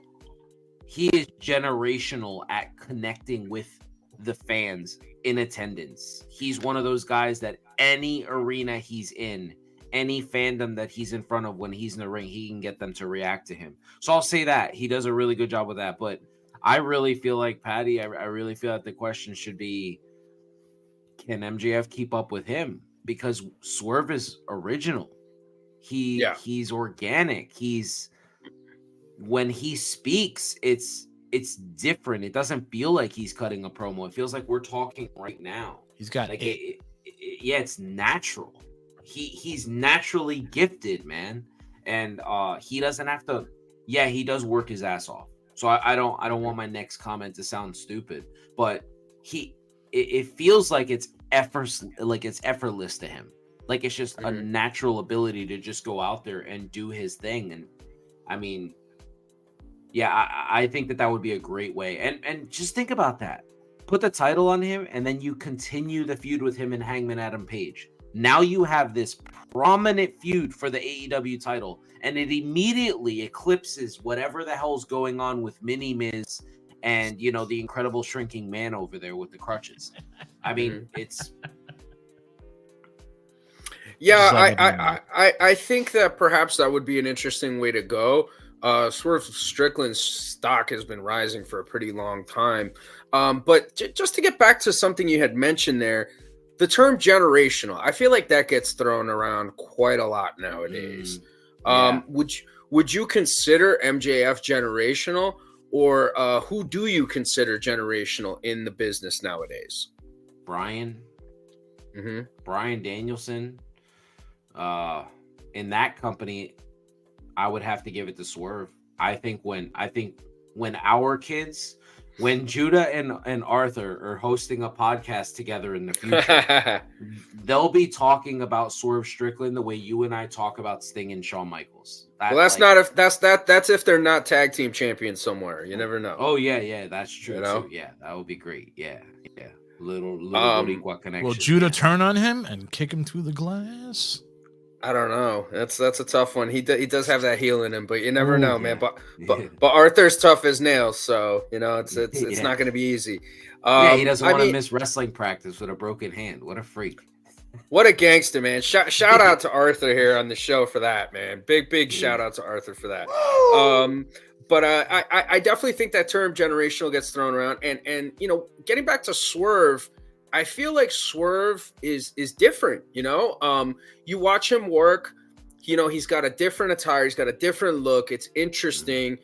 generational at connecting with the fans in attendance. He's one of those guys that any arena he's in, any fandom that he's in front of when he's in the ring, he can get them to react to him. So I'll say that he does a really good job with that. But I really feel like, Patty, I really feel that the question should be, can MJF keep up with him? Because Swerve is original. He's organic. When he speaks, it's different. It doesn't feel like he's cutting a promo. It feels like we're talking right now. He's got it's natural. He's naturally gifted, man, and he doesn't have to. Yeah, he does work his ass off. So I don't want my next comment to sound stupid, but it feels like it's effortless to him. Like it's just a natural ability to just go out there and do his thing. And I mean, yeah, I think that would be a great way. And just think about that. Put the title on him, and then you continue the feud with him and Hangman Adam Page. Now you have this prominent feud for the AEW title, and it immediately eclipses whatever the hell's going on with Mini Miz and, the incredible shrinking man over there with the crutches. I mean, it's... Yeah, I think that perhaps that would be an interesting way to go. Swerve Strickland's stock has been rising for a pretty long time. But just to get back to something you had mentioned there, the term generational, I feel like that gets thrown around quite a lot nowadays. Would you consider MJF generational, or who do you consider generational in the business nowadays? Brian Danielson. In that company, I would have to give it to Swerve. I think when our kids when Judah and Arthur are hosting a podcast together in the future, they'll be talking about Swerve Strickland the way you and I talk about Sting and Shawn Michaels. Well, that's not if that's if they're not tag team champions somewhere. You never know. Oh yeah, that's true too. Yeah, that would be great. Yeah. Little Boricua connection. Will Judah turn on him and kick him through the glass? I don't know. That's a tough one. He does have that heel in him, but you never know, man. But Arthur's tough as nails, so it's not going to be easy. He doesn't want to miss wrestling practice with a broken hand. What a freak! What a gangster, man. Shout out to Arthur here on the show for that, man. Big shout out to Arthur for that. But I definitely think that term generational gets thrown around, and getting back to Swerve. I feel like Swerve is different, you watch him work, he's got a different attire, he's got a different look. It's interesting.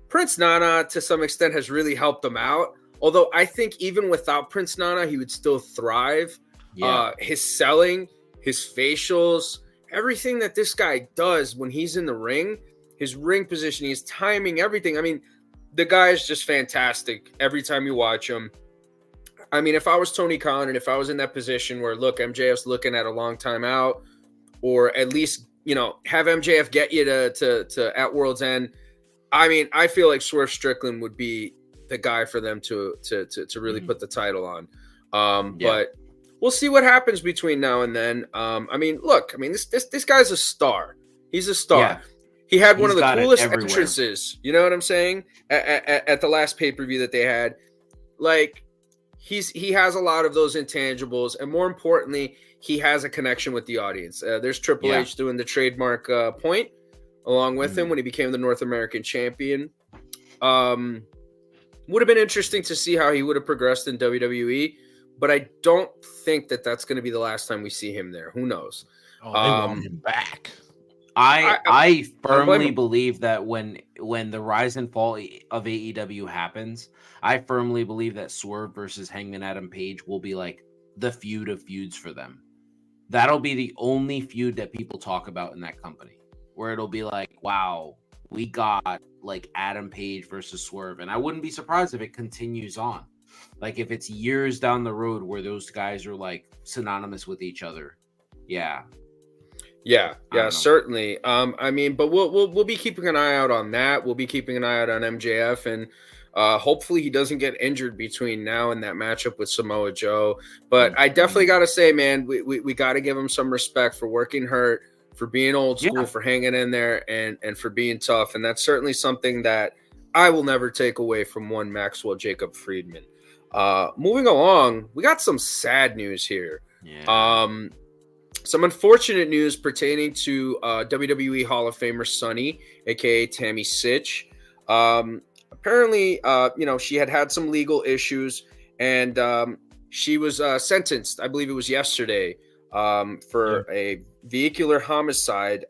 Prince Nana, to some extent, has really helped him out. Although I think even without Prince Nana, he would still thrive. Yeah. His selling, his facials, everything that this guy does when he's in the ring, his ring positioning, his timing, everything. I mean, the guy is just fantastic every time you watch him. I mean, if I was Tony Khan and if I was in that position where, look, MJF's looking at a long time out, or at least, have MJF get you to at World's End. I mean, I feel like Swerve Strickland would be the guy for them to really put the title on. But we'll see what happens between now and then. This guy's a star. He's a star. Yeah. He had one of the coolest entrances. You know what I'm saying? At the last pay-per-view that they had, like. He has a lot of those intangibles, and more importantly, he has a connection with the audience. There's Triple H doing the trademark point along with him when he became the North American champion. Would have been interesting to see how he would have progressed in WWE, but I don't think that that's going to be the last time we see him there. Who knows? Oh, they want him back. I firmly believe that when the rise and fall of AEW happens, I firmly believe that Swerve versus Hangman Adam Page will be like the feud of feuds for them. That'll be the only feud that people talk about in that company, where it'll be like, wow, we got like Adam Page versus Swerve. And I wouldn't be surprised if it continues on. Like if it's years down the road where those guys are like synonymous with each other. Yeah. Yeah, certainly. But we'll be keeping an eye out on that. We'll be keeping an eye out on MJF, and hopefully he doesn't get injured between now and that matchup with Samoa Joe. But I definitely got to say, man, we got to give him some respect for working hurt, for being old school, for hanging in there, and for being tough. And that's certainly something that I will never take away from one Maxwell Jacob Friedman. Moving along, we got some sad news here. Yeah. Some unfortunate news pertaining to WWE Hall of Famer Sunny, aka Tammy Sitch. Apparently, she had some legal issues, and she was sentenced, I believe it was yesterday, for a vehicular homicide.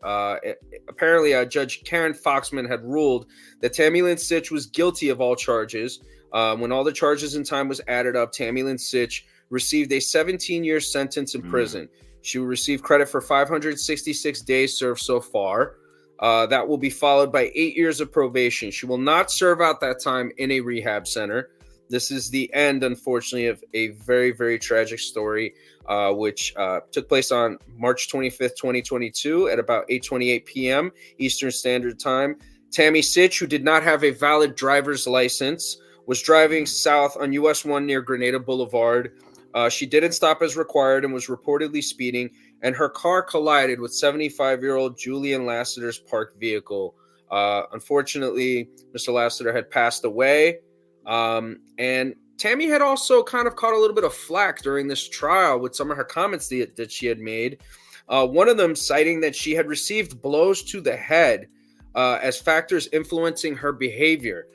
Apparently, Judge Karen Foxman had ruled that Tammy Lynn Sitch was guilty of all charges. When all the charges and time was added up, Tammy Lynn Sitch received a 17-year sentence in prison. She will receive credit for 566 days served so far. That will be followed by 8 years of probation. She will not serve out that time in a rehab center. This is the end, unfortunately, of a very, very tragic story, which took place on March 25th, 2022 at about 8:28 p.m. Eastern Standard Time. Tammy Sitch, who did not have a valid driver's license, was driving south on US 1 near Grenada Boulevard. She didn't stop as required and was reportedly speeding, and her car collided with 75-year-old Julian Lassiter's parked vehicle. Unfortunately, Mr. Lassiter had passed away, and Tammy had also kind of caught a little bit of flack during this trial with some of her comments that she had made. One of them citing that she had received blows to the head as factors influencing her behavior.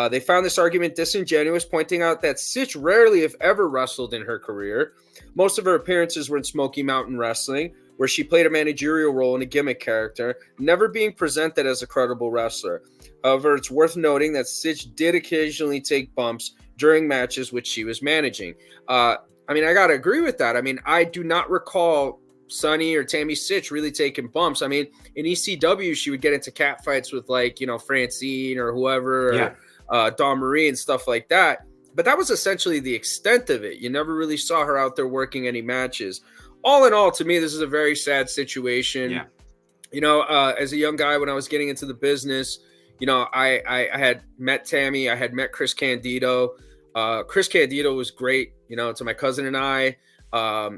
They found this argument disingenuous, pointing out that Sitch rarely, if ever, wrestled in her career. Most of her appearances were in Smoky Mountain Wrestling, where she played a managerial role in a gimmick character, never being presented as a credible wrestler. However, it's worth noting that Sitch did occasionally take bumps during matches which she was managing. I got to agree with that. I do not recall Sunny or Tammy Sitch really taking bumps. In ECW, she would get into cat fights with Francine or whoever, or Dawn Marie and stuff like that. But that was essentially the extent of it. You never really saw her out there working any matches. All in all, to me, this is a very sad situation. Yeah. You know, as a young guy, when I was getting into the business, you know, I had met Tammy. I had met Chris Candido. Chris Candido was great, you know, to my cousin and I.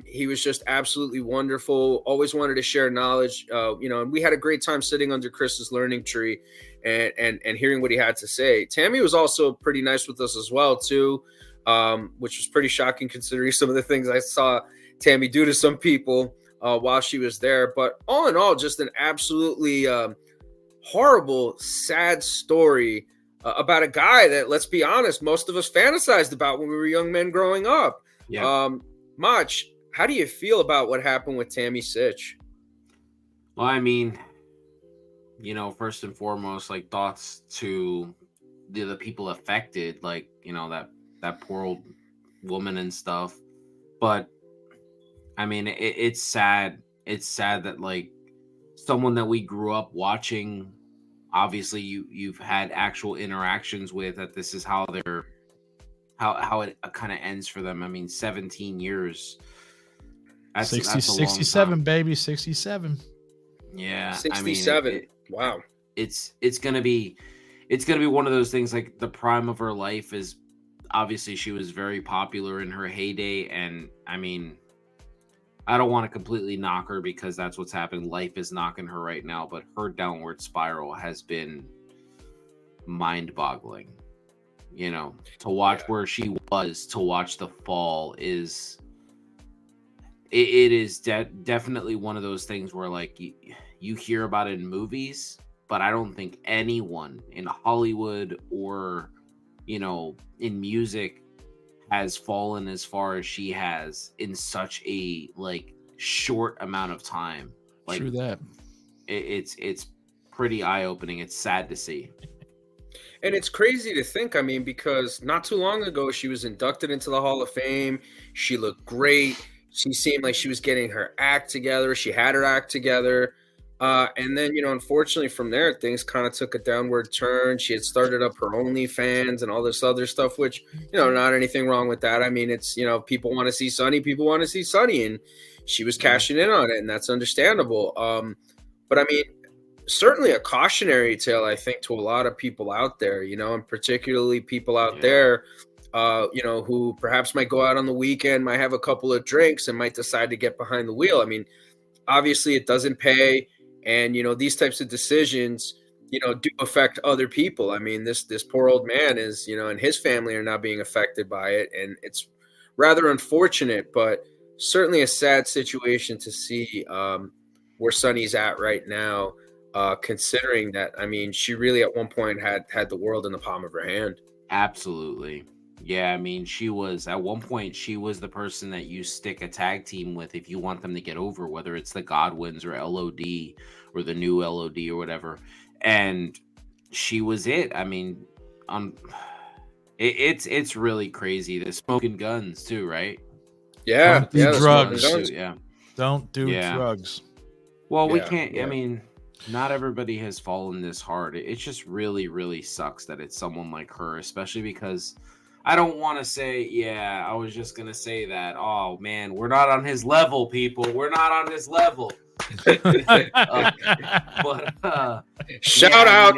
He was just absolutely wonderful. Always wanted to share knowledge, you know, and we had a great time sitting under Chris's learning tree and hearing what he had to say. Tammy was also pretty nice with us as well, too, which was pretty shocking considering some of the things I saw Tammy do to some people while she was there. But all in all, just an absolutely horrible, sad story about a guy that, let's be honest, most of us fantasized about when we were young men growing up. Yeah. Mach, how do you feel about what happened with Tammy Sitch? Well, I mean, you know, first and foremost, like thoughts to the people affected, like, you know, that poor old woman and stuff. But I mean, it's sad. It's sad that like someone that we grew up watching, obviously you've had actual interactions with, that this is how they're how it kind of ends for them. I mean, 17 years. That's 67, baby, 67. Yeah, 67. I mean, Wow. It's gonna be one of those things. Like the prime of her life is obviously she was very popular in her heyday, and I mean, I don't want to completely knock her because that's what's happened. Life is knocking her right now, but her downward spiral has been mind-boggling. You know, to watch where she was, to watch the fall is it is definitely one of those things where like you hear about it in movies, but I don't think anyone in Hollywood or, you know, in music has fallen as far as she has in such a like short amount of time. Like, True that. It's pretty eye-opening. It's sad to see. And it's crazy to think, I mean, because not too long ago, she was inducted into the Hall of Fame. She looked great. She seemed like she was getting her act together. She had her act together. And then, you know, unfortunately from there, things kind of took a downward turn. She had started up her OnlyFans and all this other stuff, which, you know, not anything wrong with that. I mean, it's, you know, people want to see Sunny. People want to see Sunny. And she was cashing in on it, and that's understandable. But I mean, certainly a cautionary tale, I think, to a lot of people out there, you know, and particularly people out there, you know, who perhaps might go out on the weekend, might have a couple of drinks and might decide to get behind the wheel. I mean, obviously it doesn't pay. And, you know, these types of decisions, you know, do affect other people. I mean, this poor old man is, you know, and his family are now being affected by it. And it's rather unfortunate, but certainly a sad situation to see where Sunny's at right now. Considering that, I mean, she really at one point had the world in the palm of her hand. Absolutely. Yeah, I mean, she was at one point, she was the person that you stick a tag team with if you want them to get over, whether it's the Godwins or LOD or the new LOD or whatever. And she was it. I mean, it's really crazy. The smoking guns too, right? Yeah, Don't do drugs. Yeah. Don't do drugs. Well, we can't. I mean, not everybody has fallen this hard. It just really, really sucks that it's someone like her, especially because I don't want to say, I was just going to say that. Oh, man, we're not on his level, people. We're not on his level. Shout out,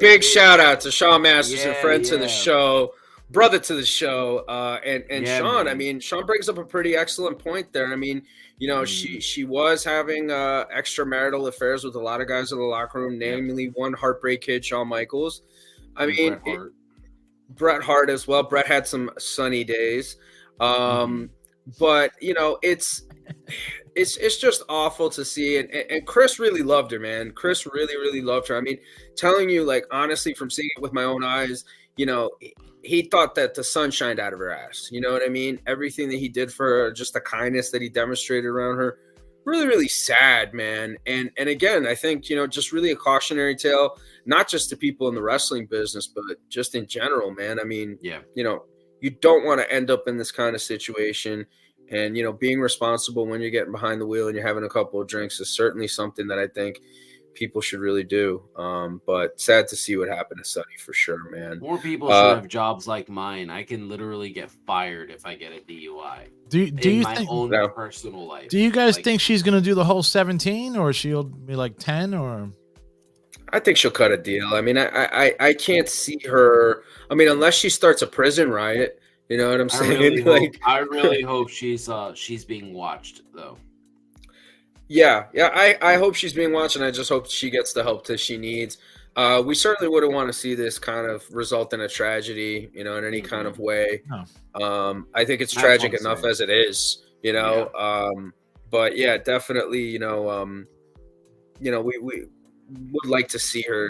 big shout out to Sean Masters, a friend to the show, brother to the show. And Sean, man. I mean, Sean brings up a pretty excellent point there. I mean, you know, she was having extramarital affairs with a lot of guys in the locker room, namely one Heartbreak Kid, Shawn Michaels. I mean, Bret Hart as well. Bret had some sunny days. But, you know, it's just awful to see. And Chris really loved her, man. Chris really, really loved her. I mean, telling you, like, honestly, from seeing it with my own eyes, you know, he thought that the sun shined out of her ass. You know what I mean? Everything that he did for her, just the kindness that he demonstrated around her, really, really sad, man. And again, I think, you know, just really a cautionary tale, not just to people in the wrestling business, but just in general, man. I mean, you know, you don't want to end up in this kind of situation. And, you know, being responsible when you're getting behind the wheel and you're having a couple of drinks is certainly something that I think people should really do. But sad to see what happened to Sonny for sure, man. More people should have jobs like mine. I can literally get fired if I get a DUI. Do you my think own personal life? Do you guys think she's gonna do the whole 17, or she'll be like 10, or? I think she'll cut a deal. I mean, I can't see her. I mean, unless she starts a prison riot. You know what I'm saying? I really hope she's being watched though. Yeah. I hope she's being watched, and I just hope she gets the help that she needs. We certainly wouldn't want to see this kind of result in a tragedy, in any kind of way. No. I think it's tragic enough as it is, Yeah. But yeah, definitely, we would like to see her,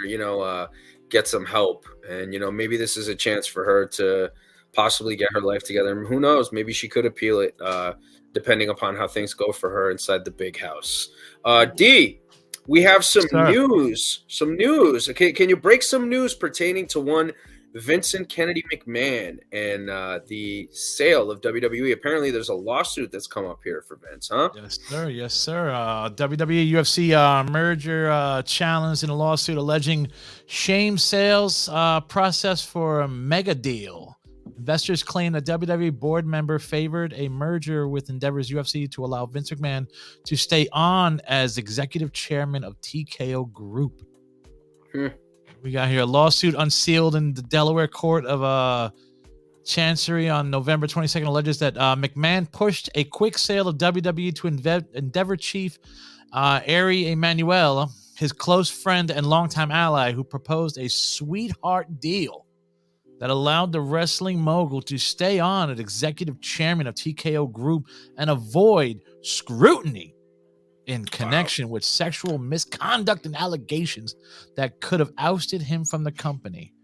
get some help, and maybe this is a chance for her to possibly get her life together. And who knows? Maybe she could appeal it, depending upon how things go for her inside the big house. D, we have some news. Okay, can you break some news pertaining to one Vincent Kennedy McMahon and the sale of WWE? Apparently, there's a lawsuit that's come up here for Vince, huh? Yes, sir. WWE UFC merger challenge in a lawsuit alleging shame sales process for a mega deal. Investors claim that WWE board member favored a merger with Endeavor's UFC to allow Vince McMahon to stay on as executive chairman of TKO Group. We got here a lawsuit unsealed in the Delaware Court of Chancery on November 22nd alleges that McMahon pushed a quick sale of WWE to Endeavor chief Ari Emanuel, his close friend and longtime ally, who proposed a sweetheart deal that allowed the wrestling mogul to stay on as executive chairman of TKO Group and avoid scrutiny in connection with sexual misconduct and allegations that could have ousted him from the company.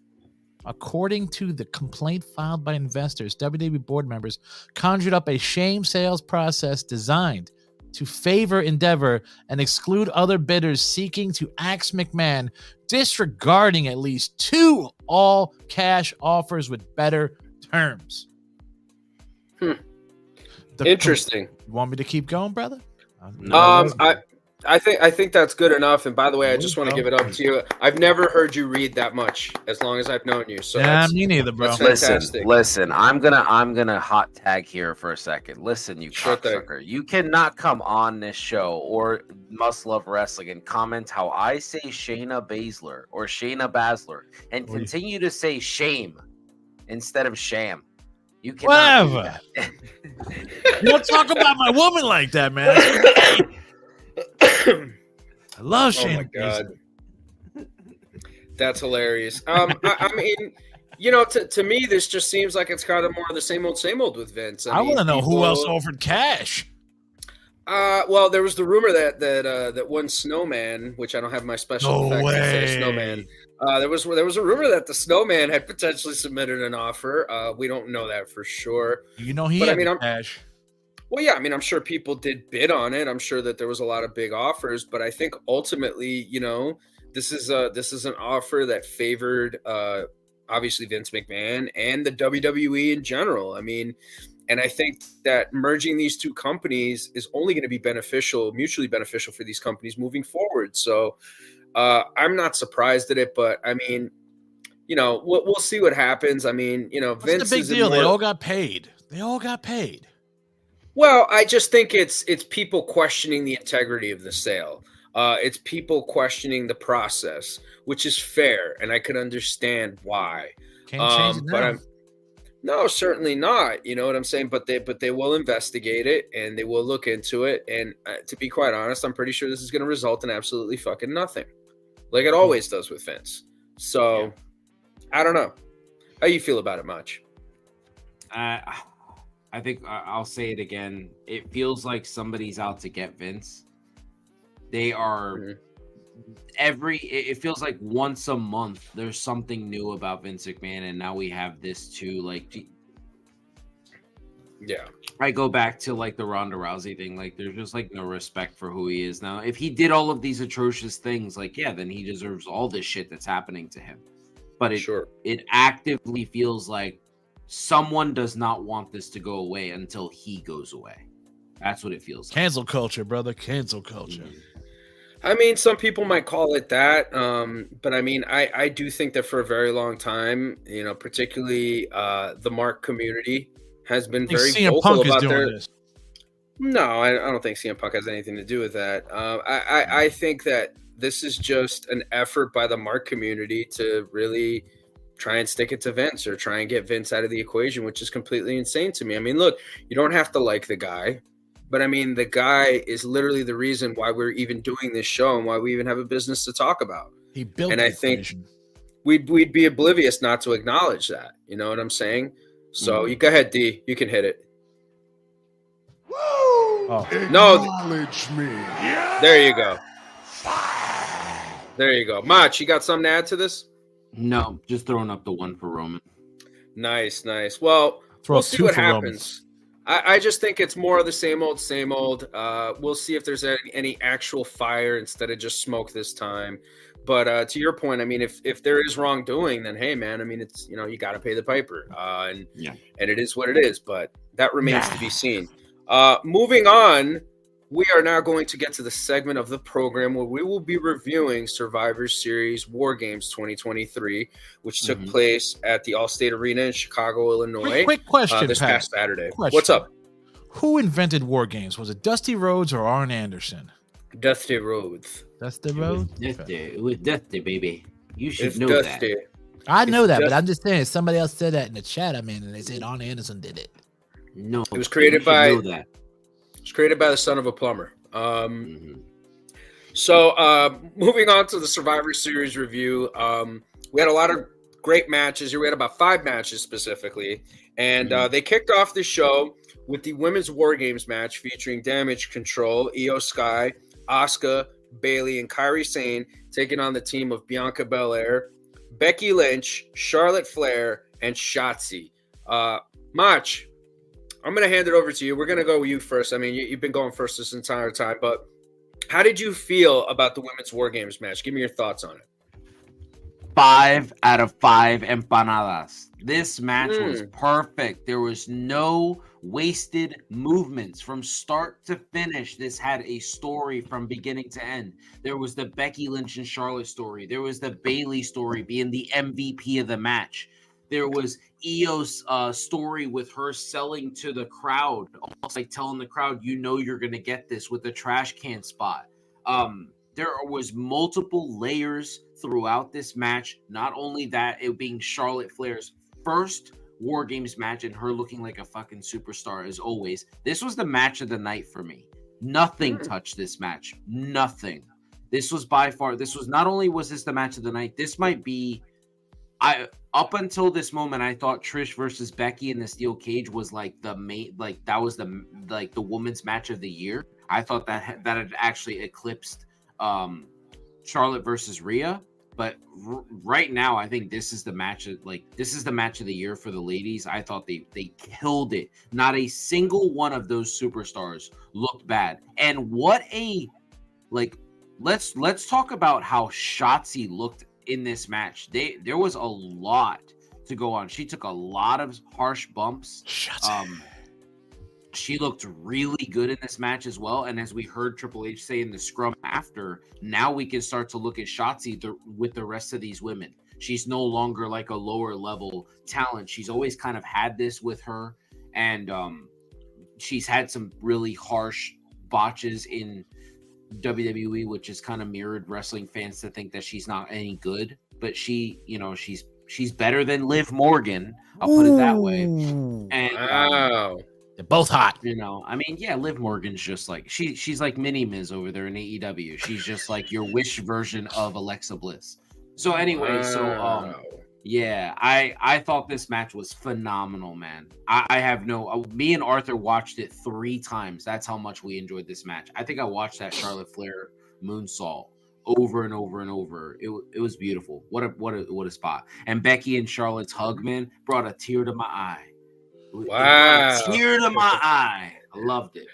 According to the complaint filed by investors, WWE board members conjured up a shame sales process designed to favor Endeavor and exclude other bidders seeking to axe McMahon, disregarding at least 2 all-cash offers with better terms. Interesting. You want me to keep going, brother? I think that's good enough. And by the way, I just want to give it up to you. I've never heard you read that much as long as I've known you. So me neither, bro. Listen. I'm gonna hot tag here for a second. Listen, you cocksucker. You cannot come on this show or Must Love Wrestling and comment how I say Shayna Baszler or Shayna Baszler and continue to say shame instead of sham. You cannot. Whatever. You don't talk about my woman like that, man. I love Shane. Oh my god, that's hilarious. I mean, to me, this just seems like it's kind of more of the same old with Vince. I want to know who else offered cash. Well, there was the rumor that one Snowman, which I don't have my special effects to say Snowman. There was a rumor that the Snowman had potentially submitted an offer. We don't know that for sure. He had cash. Well, yeah, I mean, I'm sure people did bid on it. I'm sure that there was a lot of big offers, but I think ultimately, this is an offer that favored obviously Vince McMahon and the WWE in general. I mean, and I think that merging these two companies is only going to be mutually beneficial for these companies moving forward. So I'm not surprised at it, but I mean, we'll see what happens. I mean, What's Vince the big deal? They all got paid. Well, I just think it's people questioning the integrity of the sale. It's people questioning the process, which is fair, and I can understand why. Can't change it now. No, certainly not. You know what I'm saying? But they will investigate it and they will look into it. And to be quite honest, I'm pretty sure this is going to result in absolutely fucking nothing, like it always does with Vince. So, I don't know. How you feel about it, Mach? I think I'll say it again. It feels like somebody's out to get Vince. They are it feels like once a month there's something new about Vince McMahon, and now we have this too. Like, yeah, I go back to like the Ronda Rousey thing. Like, there's just like no respect for who he is now. If he did all of these atrocious things, like, yeah, then he deserves all this shit that's happening to him. But it actively feels like someone does not want this to go away until he goes away. That's what it feels like. Cancel culture, brother. Cancel culture. I mean, some people might call it that, but I mean, I do think that for a very long time, you know, particularly the Mark community has been I think very CM vocal Punk is about doing their. this. No, I don't think CM Punk has anything to do with that. I think that this is just an effort by the Mark community to really try and stick it to Vince or try and get Vince out of the equation, which is completely insane to me. I mean, look, you don't have to like the guy, but I mean, the guy is literally the reason why we're even doing this show and why we even have a business to talk about. He built And the I think equation. we'd be oblivious not to acknowledge that. You know what I'm saying? So you go ahead, D. You can hit it. Woo! Oh. No, Acknowledge me. there you go. There you go. Mach, you got something to add to this? No, just throwing up the one for Roman. Nice. Well, Throw we'll up see two what for Roman. happens. I just think it's more of the same old, same old. We'll see if there's any actual fire instead of just smoke this time. But to your point, I mean, if there is wrongdoing, then hey, man, I mean, it's, you know, you got to pay the piper, and it is what it is. But that remains to be seen. Moving on, we are now going to get to the segment of the program where we will be reviewing Survivor Series WarGames 2023, which took place at the Allstate Arena in Chicago, Illinois. Quick question, this Pat. past Saturday. Question. What's up? Who invented War Games? Was it Dusty Rhodes or Arn Anderson? Dusty Rhodes. Dusty Rhodes? It was Dusty, baby. You should It's know Dusty. that. I know that, but Dusty. I'm just saying somebody else said that in the chat. I mean, and they said Arn Anderson did it. No, It was created you should by- know that. It's created by the son of a plumber. So moving on to the Survivor Series review, we had a lot of great matches here. We had about 5 matches specifically, and they kicked off the show with the Women's War Games match featuring Damage Control, Io Sky, Asuka, Bayley, and Kairi Sane taking on the team of Bianca Belair, Becky Lynch, Charlotte Flair, and Shotzi. Mach, I'm going to hand it over to you. We're going to go with you first. I mean, you've been going first this entire time, but how did you feel about the Women's War Games match? Give me your thoughts on it. 5 out of 5 empanadas. This match was perfect. There was no wasted movements from start to finish. This had a story from beginning to end. There was the Becky Lynch and Charlotte story. There was the Bayley story being the MVP of the match. There was Io's story with her selling to the crowd, almost like telling the crowd, you know, you're going to get this with the trash can spot. There was multiple layers throughout this match. Not only that, it being Charlotte Flair's first War Games match and her looking like a fucking superstar as always. This was the match of the night for me. Nothing touched this match. Nothing. This was by far, not only was this the match of the night, this might be, up until this moment, I thought Trish versus Becky in the steel cage was like the main, like that was the women's match of the year. I thought that had actually eclipsed Charlotte versus Rhea, but right now I think this is the match of the year for the ladies. I thought they killed it. Not a single one of those superstars looked bad. And what a let's talk about how Shotzi looked in this match. There was a lot to go on. She took a lot of harsh bumps. She looked really good in this match as well. And as we heard Triple H say in the scrum after, now we can start to look at Shotzi with the rest of these women. She's no longer like a lower level talent. She's always kind of had this with her. And she's had some really harsh botches in WWE, which has kind of mirrored wrestling fans to think that she's not any good. But she's better than Liv Morgan. I'll put it that way. And Wow. They're both hot. you know, I mean, yeah, Liv Morgan's just like she's like Mini Miz over there in AEW. She's just like your Wish version of Alexa Bliss. So anyway, yeah, I thought this match was phenomenal, man. Me and Arthur watched it 3 times. That's how much we enjoyed this match. I think I watched that Charlotte Flair moonsault over and over and over. It was beautiful. What a spot. And Becky and Charlotte's hug, man, brought a tear to my eye. Wow. Tear to my eye. I loved it.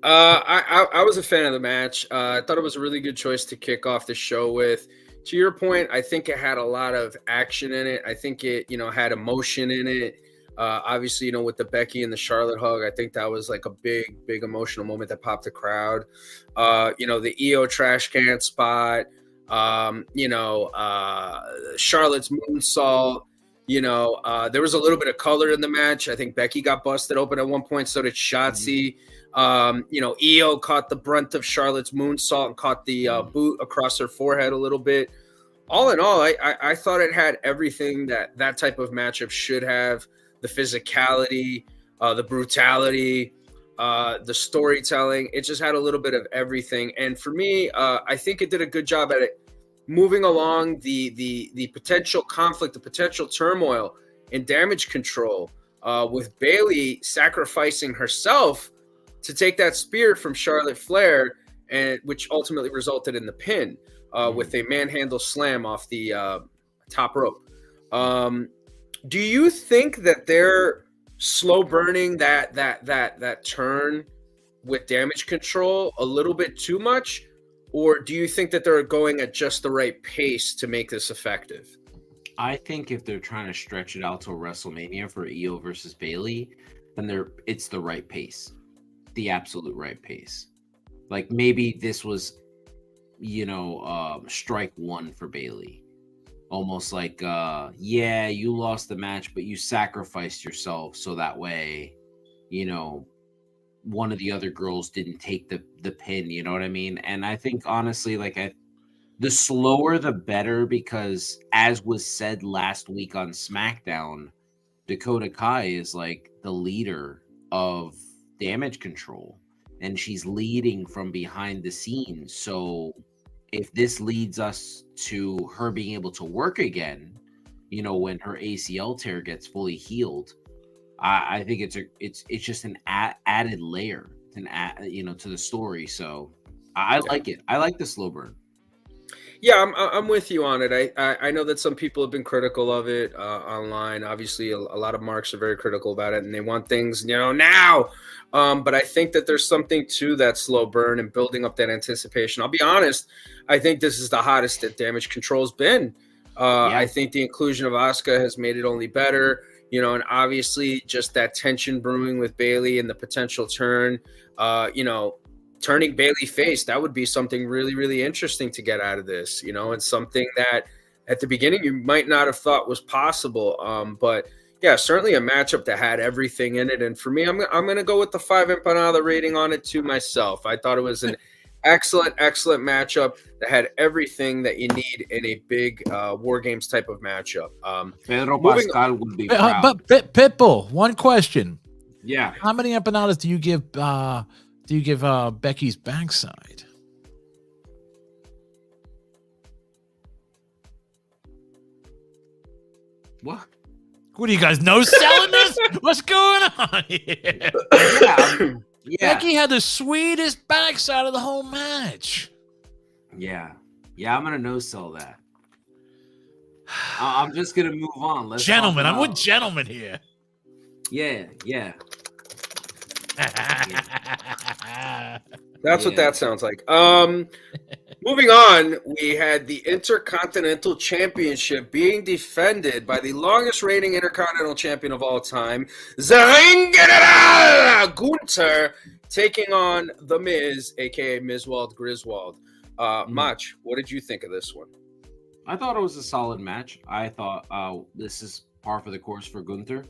I was a fan of the match. I thought it was a really good choice to kick off the show with. To your point, I think it had a lot of action in it. I think it, had emotion in it. Obviously, with the Becky and the Charlotte hug, I think that was like a big emotional moment that popped the crowd. The EO trash can spot, Charlotte's moonsault. There was a little bit of color in the match. I think Becky got busted open at one point. So did Shotzi. EO caught the brunt of Charlotte's moonsault and caught the boot across her forehead a little bit. All in all, I thought it had everything that type of matchup should have. The physicality, the brutality, the storytelling. It just had a little bit of everything. And for me, I think it did a good job at it, moving along the potential conflict, the potential turmoil and damage control, with Bayley sacrificing herself to take that spear from Charlotte Flair, and which ultimately resulted in the pin with a manhandle slam off the top rope. Do you think that they're slow burning that turn with damage control a little bit too much? Or do you think that they're going at just the right pace to make this effective? I think if they're trying to stretch it out to WrestleMania for EO versus Bayley, then it's the right pace. The absolute right pace. Like maybe this was, strike one for Bayley. Almost like, you lost the match, but you sacrificed yourself so that way, one of the other girls didn't take the pin, you know what I mean? And I think honestly, the slower the better, because as was said last week on SmackDown, Dakota Kai is like the leader of damage control, and she's leading from behind the scenes. So if this leads us to her being able to work again, when her ACL tear gets fully healed, I think it's just an added layer, to the story. So I like it. I like the slow burn. Yeah, I'm with you on it. I know that some people have been critical of it online. Obviously, a lot of marks are very critical about it, and they want things now. But I think that there's something to that slow burn and building up that anticipation. I'll be honest. I think this is the hottest that damage control's been. I think the inclusion of Asuka has made it only better. And obviously just that tension brewing with Bayley and the potential turn. Turning Bayley face, that would be something really, really interesting to get out of this, and something that at the beginning you might not have thought was possible. But yeah, certainly a matchup that had everything in it. And for me, I'm going to go with the 5 empanada rating on it to myself. I thought it was an excellent matchup that had everything that you need in a big WarGames type of matchup. Pedro Pascal would be proud. But Pitbull, one question. Yeah. How many empanadas do you give Becky's backside? What? What do you guys know? Selling this? What's going on here? Yeah. Becky had the sweetest backside of the whole match. Yeah, I'm gonna no sell that. I'm just gonna move on. Let's gentlemen, I'm with gentlemen here. Yeah. That's what that sounds like. Moving on, we had the Intercontinental Championship being defended by the longest reigning Intercontinental Champion of all time, the Ring General Gunther, taking on The Miz, aka Mizwald Griswold. Mach, what did you think of this one? I thought it was a solid match. I thought this is par for the course for Gunther.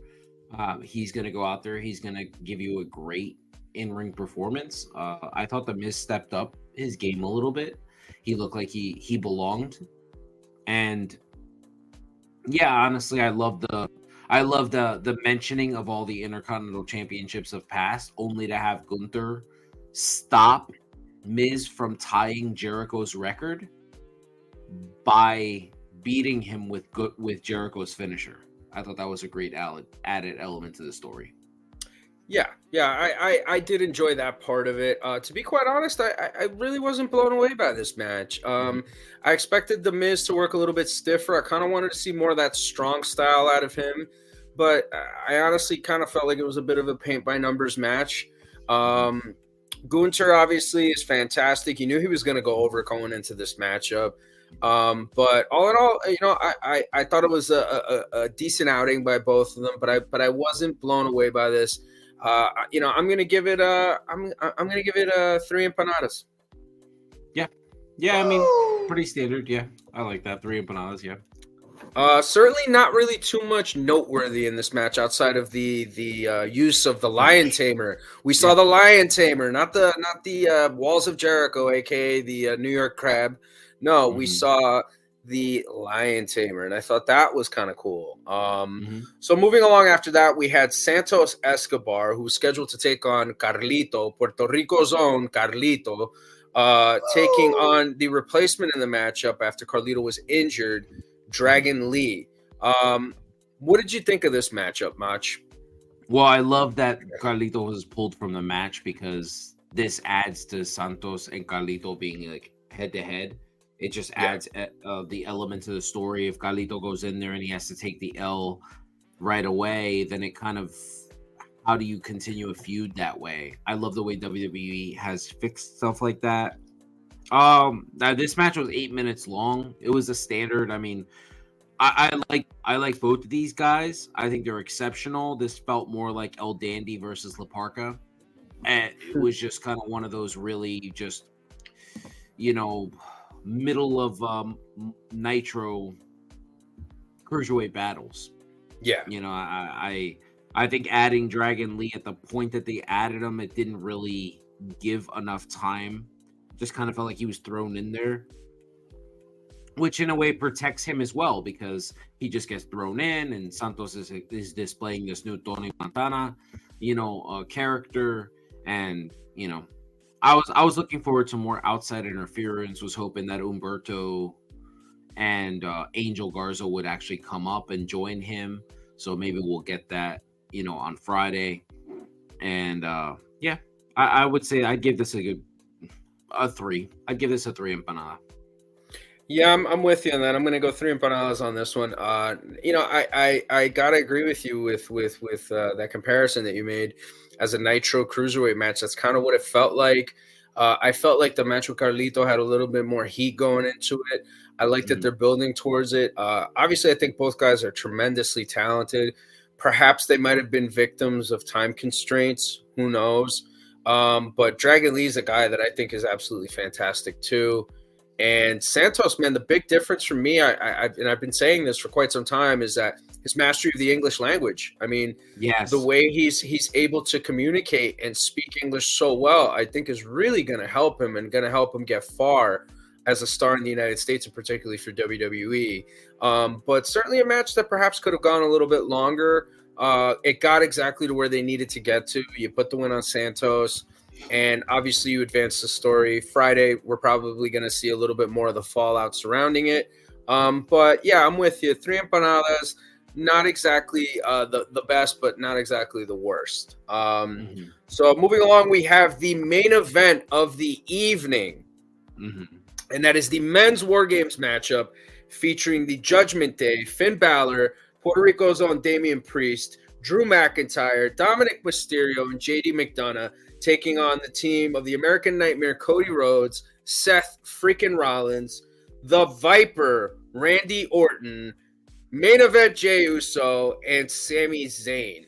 He's going to go out there. He's going to give you a great in-ring performance. I thought The Miz stepped up his game a little bit. He looked like he belonged. And yeah, honestly, I love the mentioning of all the Intercontinental Championships of past, only to have Gunther stop Miz from tying Jericho's record by beating him with Jericho's finisher. I thought that was a great added element to the story. Yeah, I did enjoy that part of it. To be quite honest, I really wasn't blown away by this match. I expected The Miz to work a little bit stiffer. I kind of wanted to see more of that strong style out of him, but I honestly kind of felt like it was a bit of a paint-by-numbers match. Gunther obviously is fantastic. You knew he was going to go over going into this matchup. But all in all, I thought it was a decent outing by both of them, but I wasn't blown away by this. I'm gonna give it I'm gonna give it 3 empanadas. Yeah, I mean, pretty standard. Yeah, I like that. 3 empanadas. Yeah. Certainly not really too much noteworthy in this match outside of the use of the Lion Tamer. We saw the Lion Tamer, not the Walls of Jericho, aka the New York Crab. No, we saw the Lion Tamer, and I thought that was kind of cool. So moving along after that, we had Santos Escobar, who was scheduled to take on Carlito, Puerto Rico's own Carlito, taking on the replacement in the matchup after Carlito was injured, Dragon Lee. What did you think of this matchup, Mach? Well, I love that Carlito was pulled from the match because this adds to Santos and Carlito being like head to head. It just adds the element to the story. If Carlito goes in there and he has to take the L right away, then it kind of, how do you continue a feud that way? I love the way WWE has fixed stuff like that. This match was 8 minutes long. It was a standard. I mean, I like both of these guys. I think they're exceptional. This felt more like El Dandy versus La Parka, and it was just kind of one of those really just, middle of Nitro cruiserweight battles. Yeah, I think adding Dragon Lee at the point that they added him, it didn't really give enough time. Just kind of felt like he was thrown in there, which in a way protects him as well because he just gets thrown in, and Santos is displaying this new Tony Montana, character, and I was looking forward to more outside interference. Was hoping that Humberto and Angel Garza would actually come up and join him, so maybe we'll get that on Friday. And I would say I'd give this a 3. I'd give this a 3 empanada. Yeah, I'm with you on that. I'm going to go 3 empanadas on this one. I gotta agree with you with that comparison that you made as a Nitro Cruiserweight match. That's kind of what it felt like. I felt like the match with Carlito had a little bit more heat going into it. I like that they're building towards it. Obviously, I think both guys are tremendously talented. Perhaps they might have been victims of time constraints. Who knows? But Dragon Lee is a guy that I think is absolutely fantastic too. And Santos, man, the big difference for me, I've been saying this for quite some time, is that his mastery of the English language. I mean, yes, the way he's able to communicate and speak English so well, I think is really going to help him and going to help him get far as a star in the United States, and particularly for WWE. But certainly a match that perhaps could have gone a little bit longer. It got exactly to where they needed to get to. You put the win on Santos, and obviously you advance the story. Friday, we're probably going to see a little bit more of the fallout surrounding it. But yeah, I'm with you. 3 empanadas, not exactly the best, but not exactly the worst. So moving along, we have the main event of the evening, and that is the men's WarGames matchup featuring the Judgment Day, Finn Balor, Puerto Rico's own Damian Priest, Drew McIntyre, Dominik Mysterio, and JD McDonough taking on the team of the American Nightmare, Cody Rhodes, Seth freaking Rollins, the Viper, Randy Orton, main event Jey Uso, and Sami Zayn.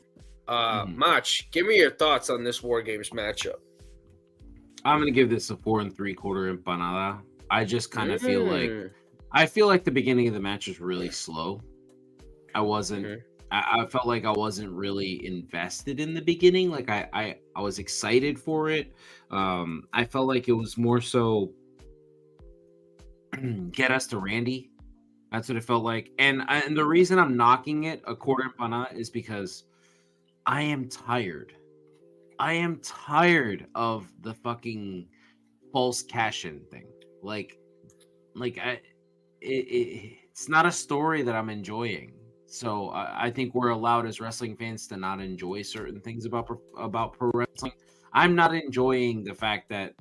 Mach, give me your thoughts on this WarGames matchup. I'm going to give this a 4 3/4 empanada. I just kind of feel like the beginning of the match was really slow. I wasn't. I felt like I wasn't really invested in the beginning. Like I was excited for it. I felt like it was more so get us to Randy. That's what it felt like. And the reason I'm knocking it a quarter empanada is because I am tired. I am tired of the fucking false cash-in thing. It's not a story that I'm enjoying. So I think we're allowed as wrestling fans to not enjoy certain things about pro wrestling. I'm not enjoying the fact that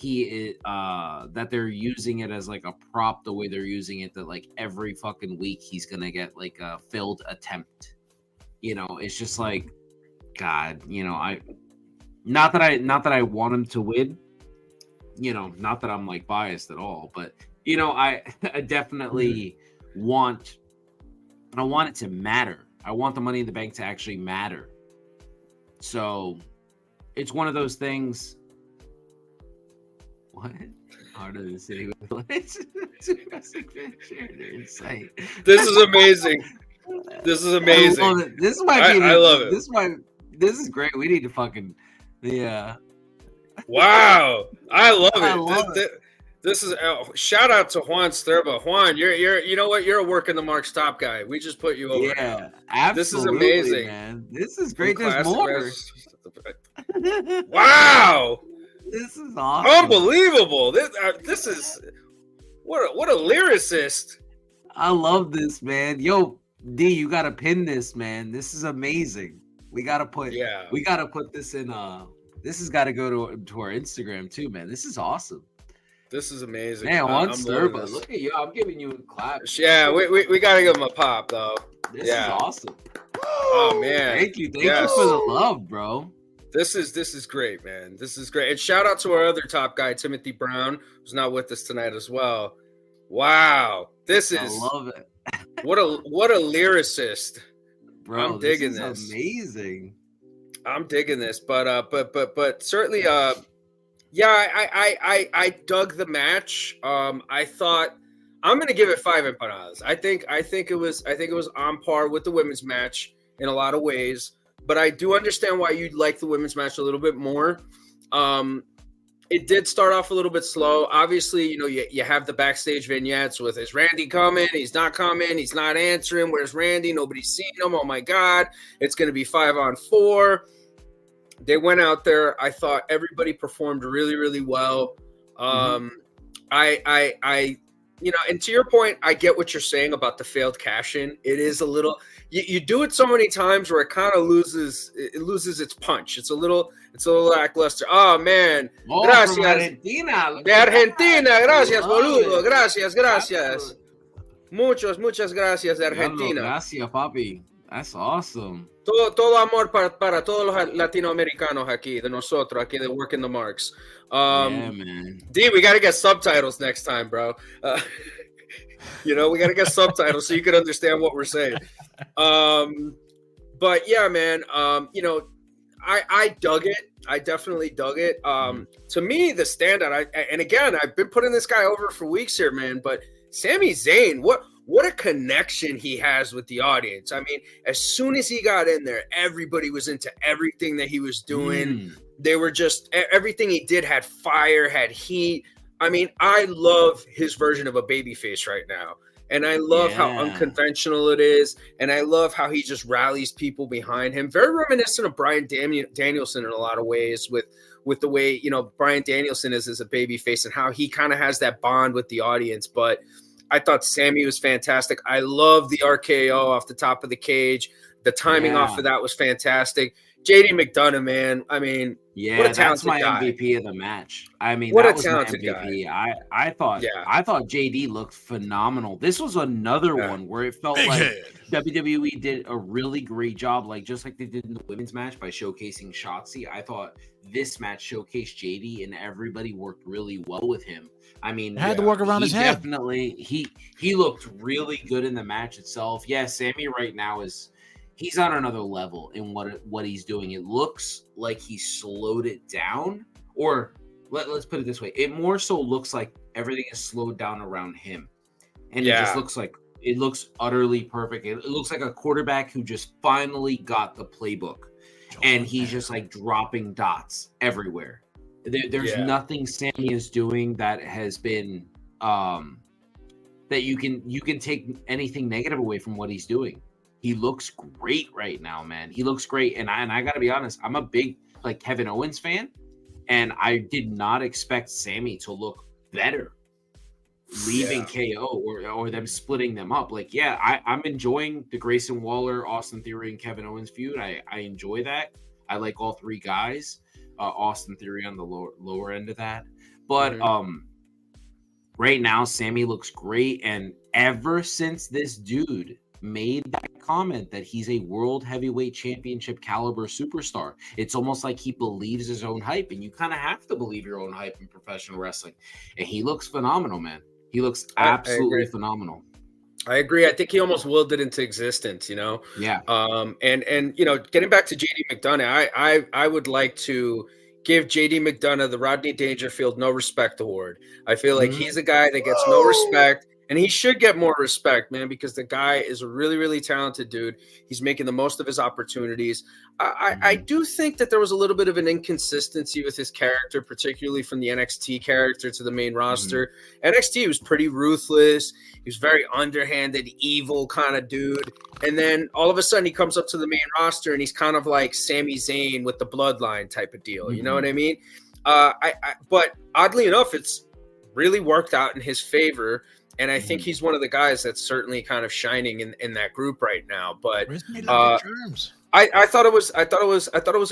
that they're using it as like a prop the way they're using it, that like every fucking week he's gonna get like a failed attempt. It's just like, God, not that I want him to win. Not that I'm like biased at all, but You know, I definitely want it to matter. I want the Money in the Bank to actually matter. So it's one of those things. What? Harder than City with Lynch. Insane. This is amazing. This is amazing. I love it. This might be. I love it. This is great. We need to fucking. Yeah. Wow. I love it. I love it. This is shout out to Juan Sturba. Juan, you're you know what? You're a work in the marks top guy. We just put you over. Yeah, absolutely. This is amazing, man. This is great. There's more. Wow. This is awesome. Unbelievable. This is what a lyricist. I love this, man. Yo, D, you gotta pin this, man. This is amazing. We gotta put this in this has got to go to our Instagram too, man. This is awesome. This is amazing. Man, Juan Sturba, look at you. I'm giving you a clap. Yeah, we gotta give him a pop though. This is awesome. Oh man. Thank you for the love, bro. This is great, man. This is great. And shout out to our other top guy, Timothy Brown, who's not with us tonight as well. Wow. I love it. what a lyricist. Bro, I'm digging this. Amazing. I'm digging this. But certainly I dug the match. I thought I'm gonna give it 5 empanadas. I think it was on par with the women's match in a lot of ways. But I do understand why you'd like the women's match a little bit more. It did start off a little bit slow. Obviously, you know, you have the backstage vignettes with, is Randy coming? He's not coming. He's not answering. Where's Randy? Nobody's seen him. Oh, my God. It's going to be 5-on-4. They went out there. I thought everybody performed really, really well. I you know, and to your point, I get what you're saying about the failed cash-in. It is a little you do it so many times where it kind of loses its punch. It's a little lackluster. Oh man. Gracias. Argentina. De Argentina. Gracias, boludo. Gracias. Muchas gracias de Argentina. Gracias, papi. That's awesome. Todo amor para todos los latinoamericanos aquí, de nosotros, aquí de Work in the Marks. Yeah, man. D, we got to get subtitles next time, bro. You know, we got to get subtitles so you can understand what we're saying. But yeah, man, you know, I dug it. I definitely dug it. To me, the standout, and again, I've been putting this guy over for weeks here, man, but Sami Zayn, what a connection he has with the audience. I mean, as soon as he got in there, everybody was into everything that he was doing. They were just, everything he did had fire, had heat. I mean, I love his version of a babyface right now. And I love how unconventional it is. And I love how he just rallies people behind him. Very reminiscent of Bryan Danielson in a lot of ways with the way, you know, Bryan Danielson is as a babyface and how he kind of has that bond with the audience. But I thought Sami was fantastic. I love the RKO off the top of the cage. The timing off of that was fantastic. JD McDonough, man. I mean, what a that's my guy. MVP of the match. I mean, what that a was talented my MVP. guy. I thought JD looked phenomenal. This was another one where it felt like WWE did a really great job, like just like they did in the women's match by showcasing Shotzi. I thought this match showcased JD and everybody worked really well with him. I mean, had to work around his head. Definitely, he looked really good in the match itself. Yeah, Sami right now he's on another level in what he's doing. It looks like he slowed it down, or let's put it this way: it more so looks like everything is slowed down around him, and it just looks utterly perfect. It looks like a quarterback who just finally got the playbook, and he's just like dropping dots everywhere. There's nothing Sami is doing that has been that you can take anything negative away from what he's doing. He looks great right now, man. He looks great, and I gotta be honest, I'm a big like Kevin Owens fan, and I did not expect Sami to look better leaving KO or them splitting them up. Like, I'm enjoying the Grayson Waller, Austin Theory, and Kevin Owens feud. I enjoy that. I like all three guys. Austin Theory on the lower end of that, but right now Sami looks great, and ever since this dude made that comment that he's a world heavyweight championship caliber superstar, it's almost like he believes his own hype, and you kind of have to believe your own hype in professional wrestling, and he looks phenomenal, man. He looks I absolutely agree. phenomenal. I agree. I think he almost willed it into existence, you know? Yeah. And you know, getting back to JD McDonough, I would like to give JD McDonough the Rodney Dangerfield No Respect Award. I feel like he's a guy that gets no respect, and he should get more respect, man, because the guy is a really, really talented dude. He's making the most of his opportunities. I do think that there was a little bit of an inconsistency with his character, particularly from the NXT character to the main roster. NXT was pretty ruthless. He was very underhanded, evil kind of dude. And then all of a sudden he comes up to the main roster and he's kind of like Sami Zayn with the bloodline type of deal. You know what I mean? But oddly enough, it's really worked out in his favor. And I think he's one of the guys that's certainly kind of shining in that group right now. But I thought it was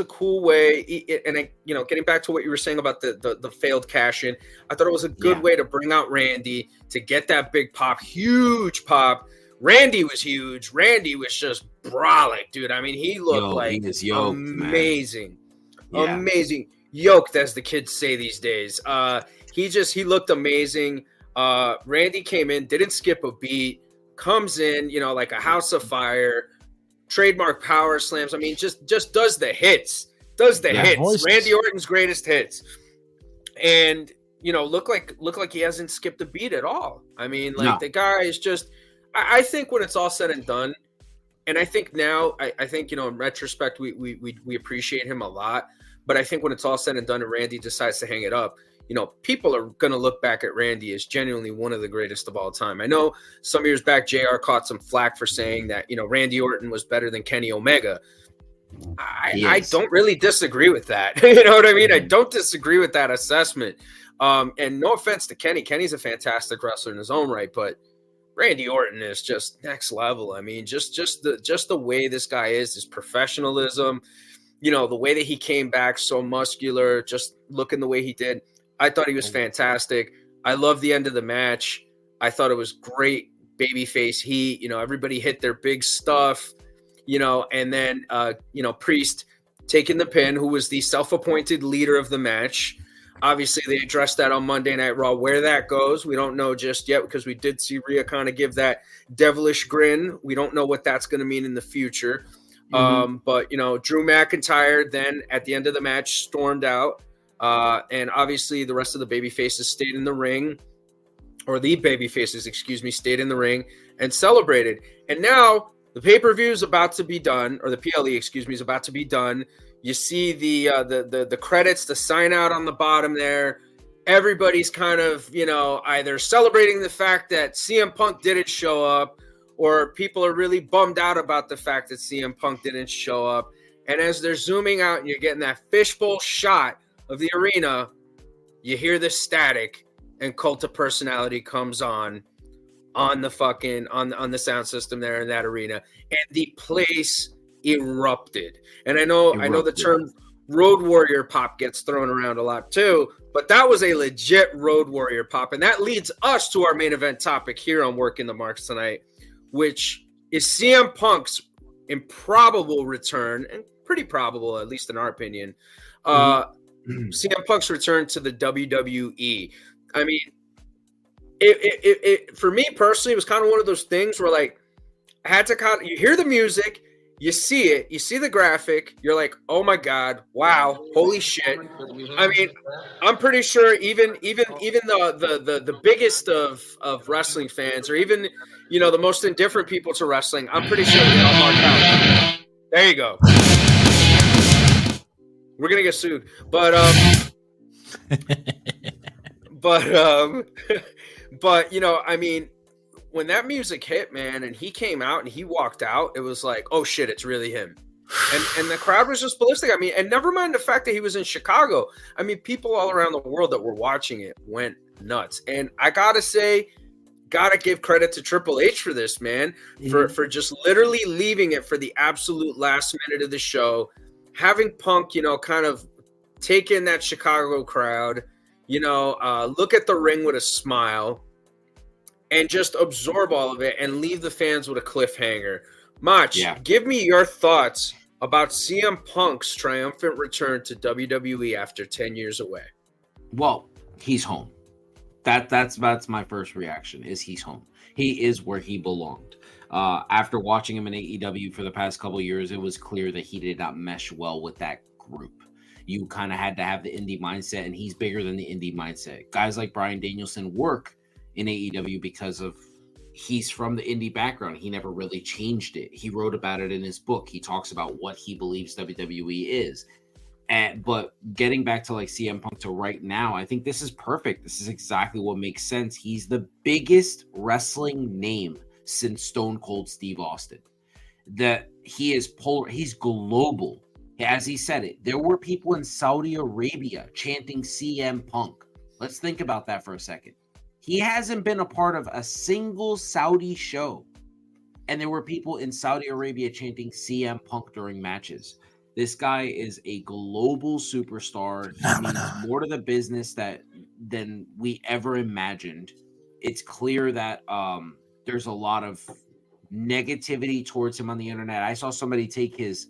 a cool way. And you know, getting back to what you were saying about the failed cash in, I thought it was a good way to bring out Randy to get that big pop, huge pop. Randy was huge. Randy was just brolic, dude. I mean, he looked like yoked, amazing, yeah. amazing, yoked, as the kids say these days. He looked amazing. Randy came in, didn't skip a beat, comes in, you know, like a house of fire, trademark power slams. I mean, just does the hits, Voices. Randy Orton's greatest hits. And, you know, look like he hasn't skipped a beat at all. I mean, like the guy is just, I think when it's all said and done, and I think now, I think, you know, in retrospect, we appreciate him a lot, but I think when it's all said and done and Randy decides to hang it up, you know, people are going to look back at Randy as genuinely one of the greatest of all time. I know some years back, JR caught some flack for saying that, you know, Randy Orton was better than Kenny Omega. I don't really disagree with that. You know what I mean? I don't disagree with that assessment. And no offense to Kenny. Kenny's a fantastic wrestler in his own right, but Randy Orton is just next level. I mean, just the way this guy is, his professionalism, you know, the way that he came back so muscular, just looking the way he did. I thought he was fantastic. I love the end of the match. I thought it was great babyface heat. You know, everybody hit their big stuff, you know, and then, you know, Priest taking the pin, who was the self-appointed leader of the match. Obviously, they addressed that on Monday Night Raw. Where that goes, we don't know just yet because we did see Rhea kind of give that devilish grin. We don't know what that's going to mean in the future. But, you know, Drew McIntyre then at the end of the match stormed out. And obviously the rest of the baby faces stayed in the ring, or the baby faces, excuse me, stayed in the ring and celebrated. And now the pay-per-view is about to be done, or the PLE, excuse me, is about to be done. You see the credits, the sign out on the bottom there. Everybody's kind of, you know, either celebrating the fact that CM Punk didn't show up, or people are really bummed out about the fact that CM Punk didn't show up. And as they're zooming out and you're getting that fishbowl shot of the arena, you hear the static, and Cult of Personality comes on the fucking on the sound system there in that arena, and the place erupted. And I know the term Road Warrior pop gets thrown around a lot too, but that was a legit Road Warrior pop, and that leads us to our main event topic here on Working the Marks tonight, which is CM Punk's improbable return, and pretty probable, at least in our opinion. CM Punk's return to the WWE. I mean, it for me personally, it was kind of one of those things where, like, I had to kind of, you hear the music, you see it, you see the graphic, you're like, oh my God, wow, holy shit. I mean, I'm pretty sure even the biggest of wrestling fans, or even, you know, the most indifferent people to wrestling, I'm pretty sure they all marked out. There you go. We're gonna get sued, but you know, I mean, when that music hit, man, and he came out and he walked out, it was like, oh shit, it's really him, and the crowd was just ballistic. I mean, and never mind the fact that he was in Chicago. I mean, people all around the world that were watching it went nuts, and I gotta say, gotta give credit to Triple H for this, man, for just literally leaving it for the absolute last minute of the show. Having Punk, you know, kind of take in that Chicago crowd, you know, look at the ring with a smile, and just absorb all of it and leave the fans with a cliffhanger. Mach, give me your thoughts about CM Punk's triumphant return to WWE after 10 years away. Well, he's home. That's my first reaction. Is he's home? He is where he belonged. After watching him in AEW for the past couple of years, it was clear that he did not mesh well with that group. You kind of had to have the indie mindset, and he's bigger than the indie mindset. Guys like Bryan Danielson work in AEW because of he's from the indie background. He never really changed it. He wrote about it in his book. He talks about what he believes WWE is. But getting back to like CM Punk to right now, I think this is perfect. This is exactly what makes sense. He's the biggest wrestling name since Stone Cold Steve Austin. That he is he's global. As he said it, there were people in Saudi Arabia chanting CM Punk. Let's think about that for a second. He hasn't been a part of a single Saudi show. And there were people in Saudi Arabia chanting CM Punk during matches. This guy is a global superstar. He means more to the business than we ever imagined. It's clear that there's a lot of negativity towards him on the internet. I saw somebody take his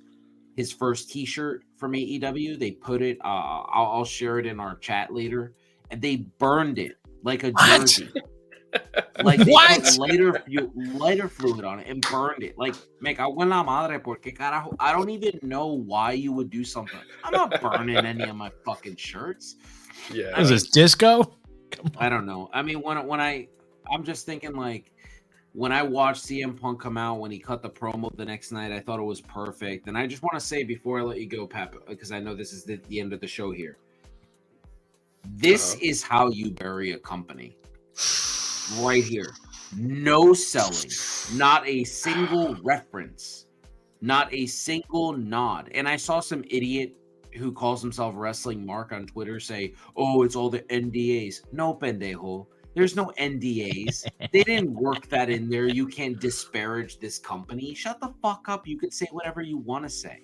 first T-shirt from AEW. They put it. I'll share it in our chat later, and they burned it like a jersey. Like they put lighter fluid on it and burned it. Like, me cago en la madre, porque carajo? I don't even know why you would do something. I'm not burning any of my fucking shirts. Yeah, is this disco? I don't know. I mean, I'm just thinking like when I watched CM Punk come out when he cut the promo the next night, I thought it was perfect. And I just want to say before I let you go, Pep, because I know this is the end of the show here. This is how you bury a company. Right here. No selling. Not a single reference. Not a single nod. And I saw some idiot who calls himself Wrestling Mark on Twitter say, oh, it's all the NDAs. No, pendejo. There's no NDAs. They didn't work that in there. You can't disparage this company. Shut the fuck up. You could say whatever you want to say.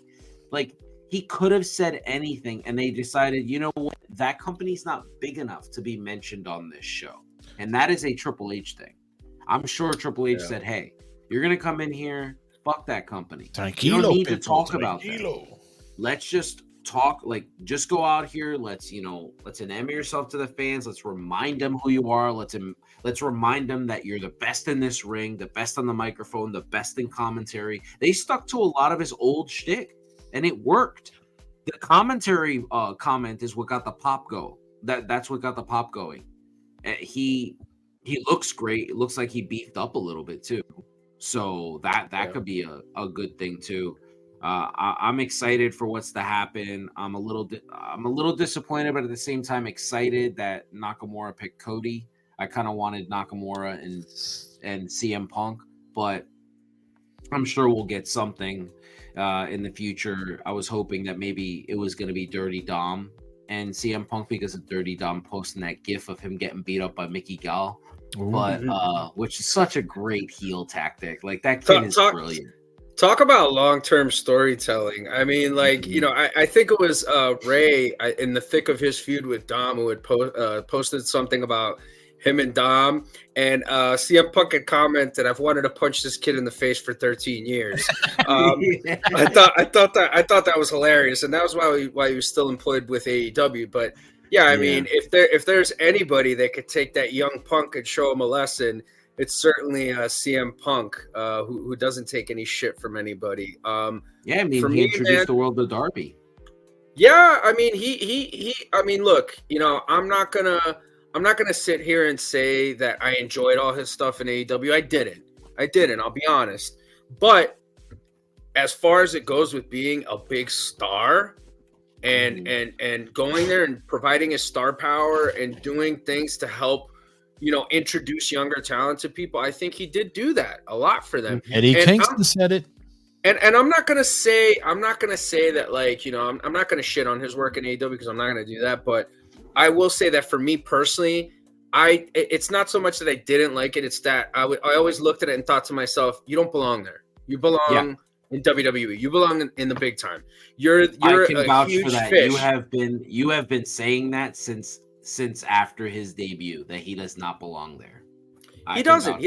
Like, he could have said anything, and they decided, you know what? That company's not big enough to be mentioned on this show. And that is a Triple H thing. I'm sure Triple H said, hey, you're going to come in here, fuck that company. You don't need to talk about that. Let's just talk, like, just go out here. Let's enamor yourself to the fans. Let's remind them who you are. Let's remind them that you're the best in this ring, the best on the microphone, the best in commentary. They stuck to a lot of his old shtick, and it worked. The commentary comment is what got the pop go. That's what got the pop going. He looks great. It looks like he beefed up a little bit too, so that could be a good thing too. I'm excited for what's to happen. I'm a little disappointed, but at the same time excited that Nakamura picked Cody. I kind of wanted Nakamura and CM Punk, but I'm sure we'll get something in the future. I was hoping that maybe it was going to be Dirty Dom and CM Punk because of Dirty Dom posting that gif of him getting beat up by Mickey Gall, but which is such a great heel tactic. Like, that kid is brilliant. Talk about long-term storytelling. I mean, like, I think it was Ray in the thick of his feud with Dom who had posted something about him and Dom, and CM Punk had commented, "I've wanted to punch this kid in the face for 13 years." I thought that was hilarious, and that was why he was still employed with AEW. But yeah, I mean, if there's anybody that could take that young Punk and show him a lesson, it's certainly CM Punk, who doesn't take any shit from anybody. I mean, he introduced the world to Darby. Yeah, I mean, he. I mean, look, I'm not gonna sit here and say that I enjoyed all his stuff in AEW. I didn't. I'll be honest. But as far as it goes with being a big star and going there and providing his star power and doing things to help, introduce younger talent to people, I think he did do that a lot for them. Eddie Kingston said it. And I'm not gonna say that, like, I'm not gonna shit on his work in AEW because I'm not gonna do that, but I will say that for me personally, it's not so much that I didn't like it. It's that I always looked at it and thought to myself, you don't belong there. You belong in WWE. You belong in the big time. You're I can vouch huge for that. fish. You have been saying that since after his debut that he does not belong there. He doesn't.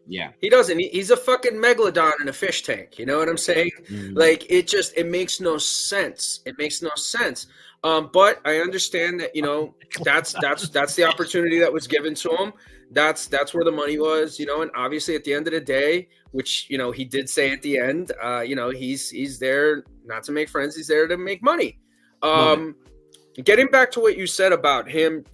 Yeah. He doesn't. He's a fucking megalodon in a fish tank. You know what I'm saying? Like it makes no sense. It makes no sense. But I understand that, that's the opportunity that was given to him. That's where the money was, and obviously at the end of the day, which, he did say at the end, he's there not to make friends. He's there to make money. Getting back to what you said about him,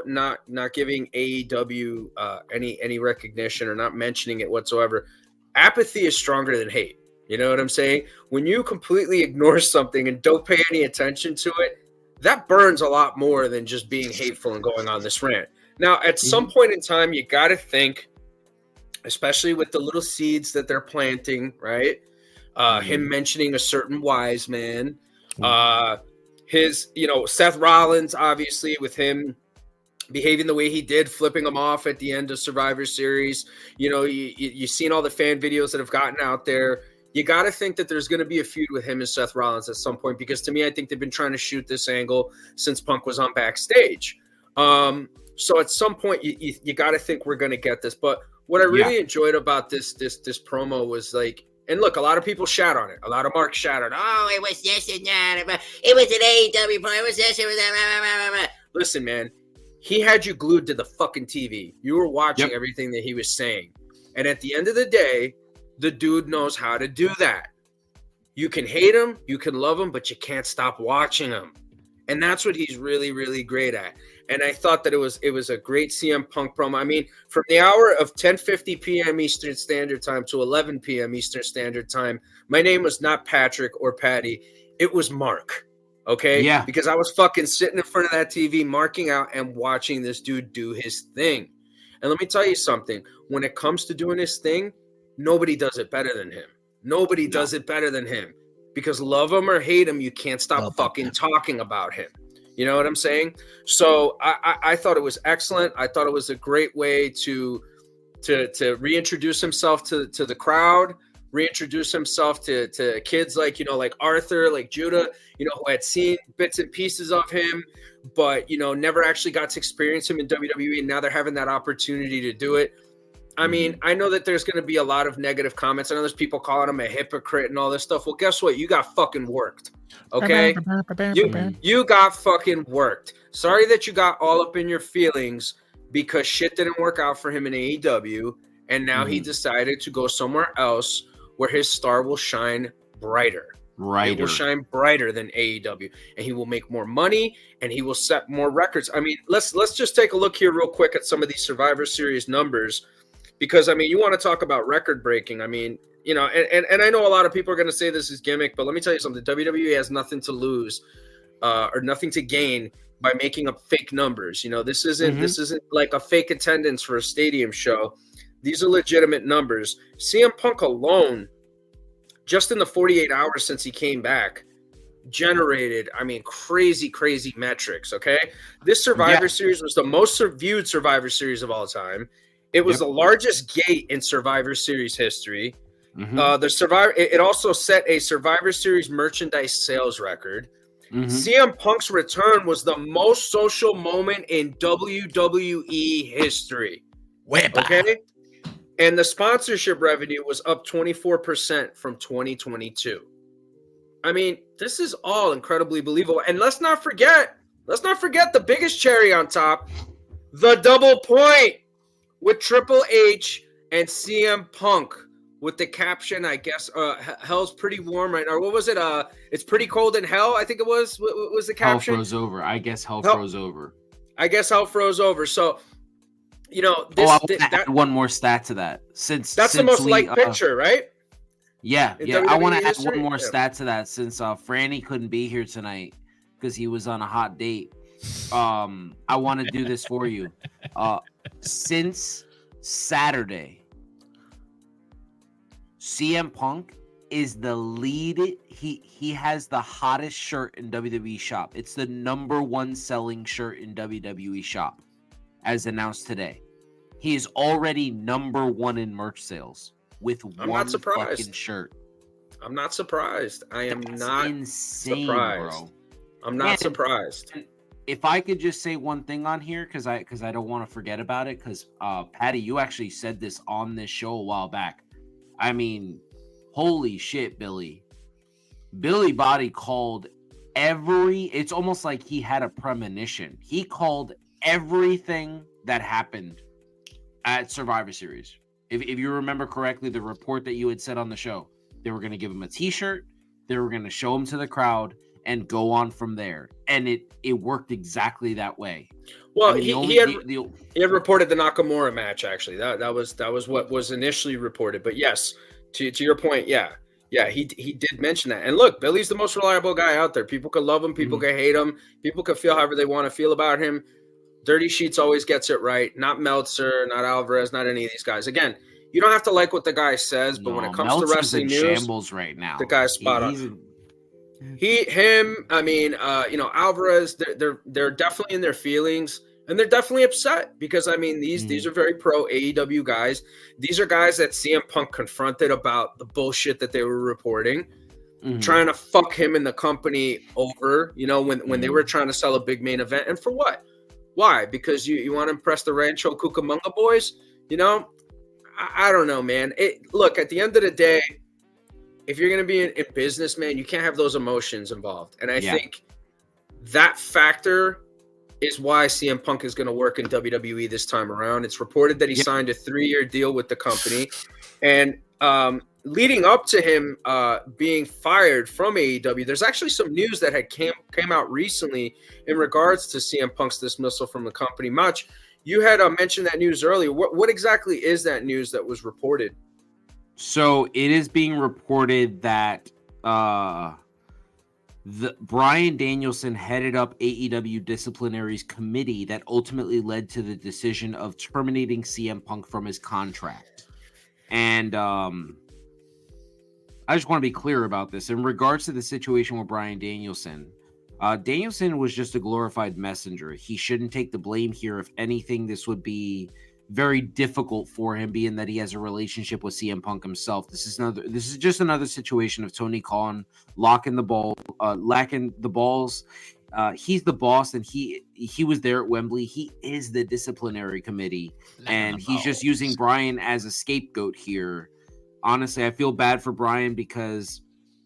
not giving AEW any recognition or not mentioning it whatsoever. Apathy is stronger than hate. You know what I'm saying? When you completely ignore something and don't pay any attention to it, that burns a lot more than just being hateful and going on this rant. Now, at some point in time, you got to think, especially with the little seeds that they're planting, right? Him mentioning a certain wise man, his, Seth Rollins, obviously, with him behaving the way he did, flipping him off at the end of Survivor Series. You've seen all the fan videos that have gotten out there. You got to think that there's going to be a feud with him and Seth Rollins at some point, because to me, I think they've been trying to shoot this angle since Punk was on backstage. So at some point, you got to think we're going to get this. But what I really enjoyed about this promo was like, and look, a lot of people shout on it. A lot of marks shout on it. Oh, it was this and that. It was an AEW promo. It was this. It was that. Listen, man, he had you glued to the fucking TV. You were watching everything that he was saying. And at the end of the day, the dude knows how to do that. You can hate him, you can love him, but you can't stop watching him. And that's what he's really, really great at. And I thought that it was a great CM Punk promo. I mean, from the hour of 10:50 p.m. Eastern Standard Time to 11 p.m. Eastern Standard Time, my name was not Patrick or Patty. It was Mark. Okay? Yeah. Because I was fucking sitting in front of that TV, marking out and watching this dude do his thing. And let me tell you something. When it comes to doing his thing, nobody does it better than him. Nobody does it better than him. Because love him or hate him, you can't stop fucking talking about him. You know what I'm saying? So I thought it was excellent. I thought it was a great way to reintroduce himself to the crowd, reintroduce himself to kids like Arthur, like Judah, who had seen bits and pieces of him, but, never actually got to experience him in WWE. And now they're having that opportunity to do it. I mean, I know that there's going to be a lot of negative comments. I know there's people calling him a hypocrite and all this stuff. Well, guess what? You got fucking worked. Okay? You got fucking worked. Sorry that you got all up in your feelings because shit didn't work out for him in AEW. And now he decided to go somewhere else where his star will shine brighter. It will shine brighter than AEW. And he will make more money and he will set more records. I mean, let's just take a look here real quick at some of these Survivor Series numbers. Because, I mean, you want to talk about record breaking. I mean, and I know a lot of people are going to say this is gimmick, but let me tell you something. WWE has nothing to lose or nothing to gain by making up fake numbers. This isn't like a fake attendance for a stadium show. These are legitimate numbers. CM Punk alone, just in the 48 hours since he came back, generated, crazy metrics, okay? This Survivor Series was the most viewed Survivor Series of all time. It was the largest gate in Survivor Series history. It also set a Survivor Series merchandise sales record. CM Punk's return was the most social moment in WWE history. Okay? And the sponsorship revenue was up 24% from 2022. I mean, this is all incredibly believable. And let's not forget the biggest cherry on top, the double point with Triple H and CM Punk with the caption, I guess, hell's pretty warm right now. What was it? It's pretty cold in hell, I think it was. What was the caption? Hell froze over. I guess hell froze over. So, add one more stat to that. Since the most liked picture, right? Yeah. I want to add one more stat to that since Franny couldn't be here tonight because he was on a hot date. I want to do this for you. Since Saturday, CM Punk is the lead. He has the hottest shirt in WWE shop. It's the number one selling shirt in WWE shop, as announced today. He is already number one in merch sales with one fucking shirt. I'm not surprised. I am not insane, surprised. Bro. I'm not surprised. if I could just say one thing on here, because I don't want to forget about it, because Patty, you actually said this on this show a while back. I mean, holy shit, Billy Body called it's almost like he had a premonition. He called everything that happened at Survivor Series. If you remember correctly, the report that you had said on the show, they were going to give him a t-shirt, they were going to show him to the crowd, and go on from there. And it worked exactly that way. Well, I mean, he had reported the Nakamura match, actually. That was what was initially reported. But yes, to your point, yeah, he did mention that. And look, Billy's the most reliable guy out there. People could love him, people could hate him, people could feel however they want to feel about him. Dirty Sheets always gets it right. Not Meltzer, not Alvarez, not any of these guys. Again, you don't have to like what the guy says, but when it comes to wrestling news, shambles right now. The guy's spot on. Alvarez, they're definitely in their feelings, and they're definitely upset because, I mean, these are very pro AEW guys. These are guys that CM Punk confronted about the bullshit that they were reporting, trying to fuck him and the company over, when they were trying to sell a big main event. And for what? Why? Because you want to impress the Rancho Cucamonga boys? I don't know, man. Look, at the end of the day, if you're going to be in business, man, you can't have those emotions involved. And I think that factor is why CM Punk is going to work in WWE this time around. It's reported that he signed a 3-year deal with the company. And leading up to him being fired from AEW, there's actually some news that had came out recently in regards to CM Punk's dismissal from the company. Mach, you had mentioned that news earlier. What exactly is that news that was reported? So it is being reported that Bryan Danielson headed up AEW Disciplinary's committee that ultimately led to the decision of terminating CM Punk from his contract. And I just want to be clear about this. In regards to the situation with Bryan Danielson, Danielson was just a glorified messenger. He shouldn't take the blame here. If anything, this would be very difficult for him, being that he has a relationship with CM Punk himself. This is just another situation of Tony Khan lacking the balls. He's the boss, and he was there at Wembley. He is the disciplinary committee, and he's just using Bryan as a scapegoat here. Honestly, I feel bad for Bryan because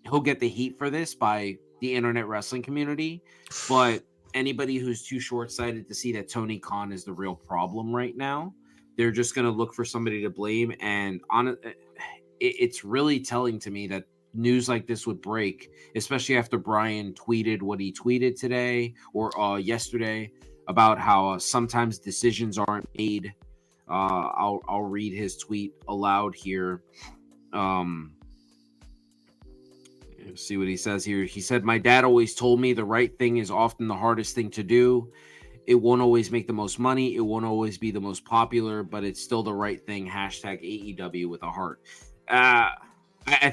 he'll get the heat for this by the internet wrestling community, but anybody who's too short-sighted to see that Tony Khan is the real problem right now, they're just going to look for somebody to blame. And it's really telling to me that news like this would break, especially after Bryan tweeted what he tweeted today or yesterday about how sometimes decisions aren't made. I'll read his tweet aloud here. See what he says here. He said, "My dad always told me the right thing is often the hardest thing to do. It won't always make the most money. It won't always be the most popular, but it's still the right thing. Hashtag AEW with a heart." I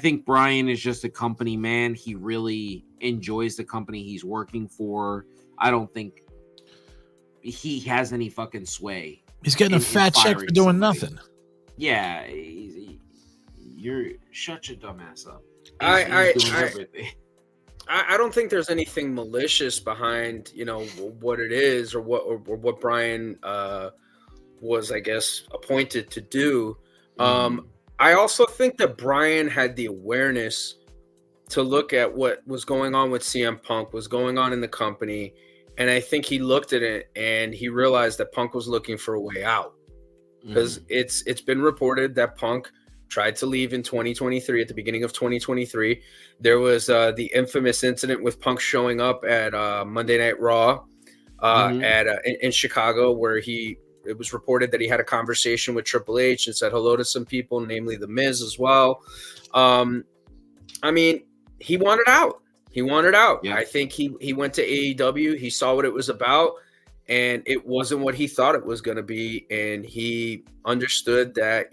think Bryan is just a company man. He really enjoys the company he's working for. I don't think he has any fucking sway. He's getting a fat check for doing nothing. Yeah. Shut your dumb ass up. I don't think there's anything malicious behind, what it is or what Bryan was, I guess, appointed to do. I also think that Bryan had the awareness to look at what was going on with CM Punk, was going on in the company, and I think he looked at it and he realized that Punk was looking for a way out. Because it's been reported that Punk tried to leave in 2023, at the beginning of 2023. There was the infamous incident with Punk showing up at Monday Night Raw in Chicago, where it was reported that he had a conversation with Triple H and said hello to some people, namely The Miz as well. I mean, he wanted out. Yeah. I think he went to AEW. He saw what it was about, and it wasn't what he thought it was going to be. And he understood that,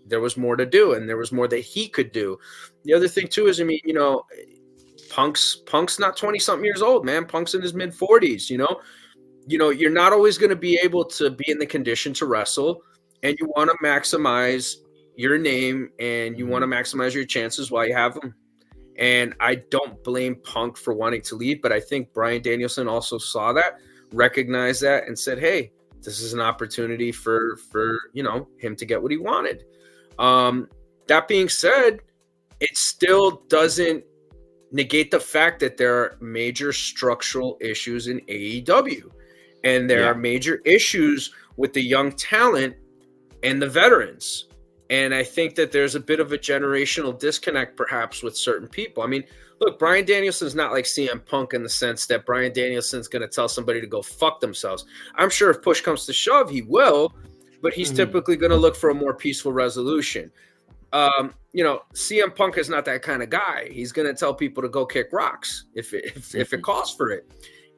there was more to do, and there was more that he could do. The other thing too is, I mean, Punk's not 20-something years old, man. Punk's in his mid-40s. You're not always going to be able to be in the condition to wrestle, and you want to maximize your name and you want to maximize your chances while you have them. And I don't blame Punk for wanting to leave, but I think Bryan Danielson also saw that, recognized that, and said, hey, this is an opportunity for him to get what he wanted. That being said, it still doesn't negate the fact that there are major structural issues in AEW, and there are major issues with the young talent and the veterans. And I think that there's a bit of a generational disconnect perhaps with certain people. I mean, look, Bryan Danielson's not like CM Punk in the sense that Bryan Danielson's going to tell somebody to go fuck themselves. I'm sure if push comes to shove, he will, but he's typically going to look for a more peaceful resolution. CM Punk is not that kind of guy. He's going to tell people to go kick rocks if it calls for it.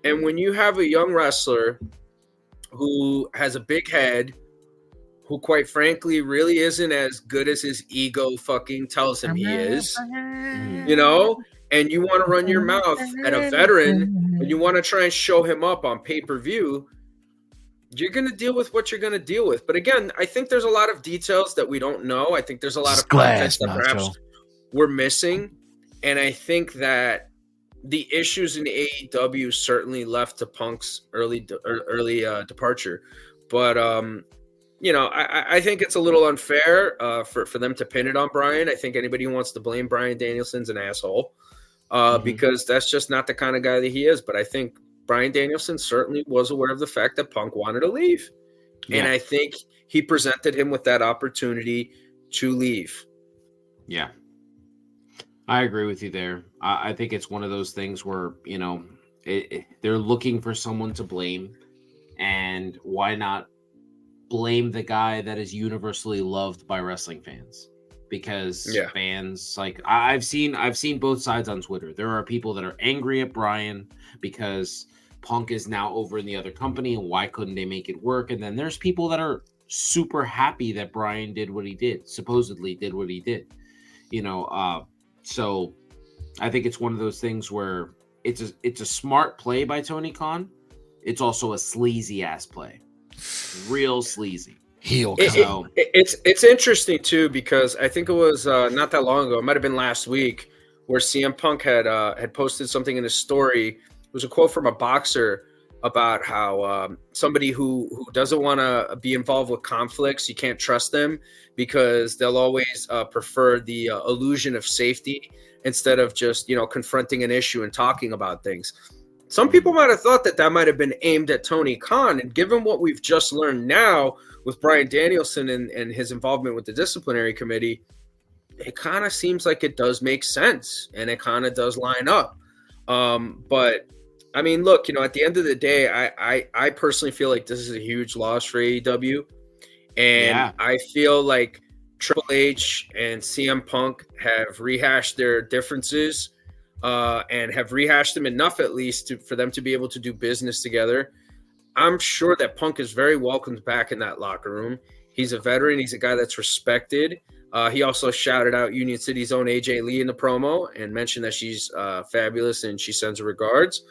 And when you have a young wrestler who has a big head, who quite frankly really isn't as good as his ego fucking tells him he is, and you want to run your mouth at a veteran and you want to try and show him up on pay-per-view, you're going to deal with what you're going to deal with. But again, I think there's a lot of details that we don't know. I think there's a lot of context that perhaps we're missing. And I think that the issues in AEW certainly left to Punk's early departure. But, I think it's a little unfair for them to pin it on Bryan. I think anybody who wants to blame Bryan Danielson's an asshole because that's just not the kind of guy that he is. But I think Bryan Danielson certainly was aware of the fact that Punk wanted to leave. Yeah. And I think he presented him with that opportunity to leave. Yeah. I agree with you there. I think it's one of those things where, they're looking for someone to blame. And why not blame the guy that is universally loved by wrestling fans? Because fans, like, I've seen both sides on Twitter. There are people that are angry at Bryan because Punk is now over in the other company and why couldn't they make it work? And then there's people that are super happy that Bryan did what he did, supposedly did what he did. So I think it's one of those things where it's a smart play by Tony Khan. It's also a sleazy ass play. Real sleazy. It's interesting too, because I think it was not that long ago, it might have been last week, where CM Punk had posted something in his story. It was a quote from a boxer about how somebody who doesn't want to be involved with conflicts, you can't trust them because they'll always prefer the illusion of safety instead of just confronting an issue and talking about things. Some people might have thought that might have been aimed at Tony Khan, and given what we've just learned now with Bryan Danielson and his involvement with the disciplinary committee, it kind of seems like it does make sense and it kind of does line up. But I mean, look, at the end of the day, I personally feel like this is a huge loss for AEW, and I feel like Triple H and CM Punk have rehashed their differences. And have rehashed them enough, at least, for them to be able to do business together. I'm sure that Punk is very welcomed back in that locker room. He's a veteran. He's a guy that's respected. He also shouted out Union City's own AJ Lee in the promo and mentioned that she's fabulous and she sends her regards.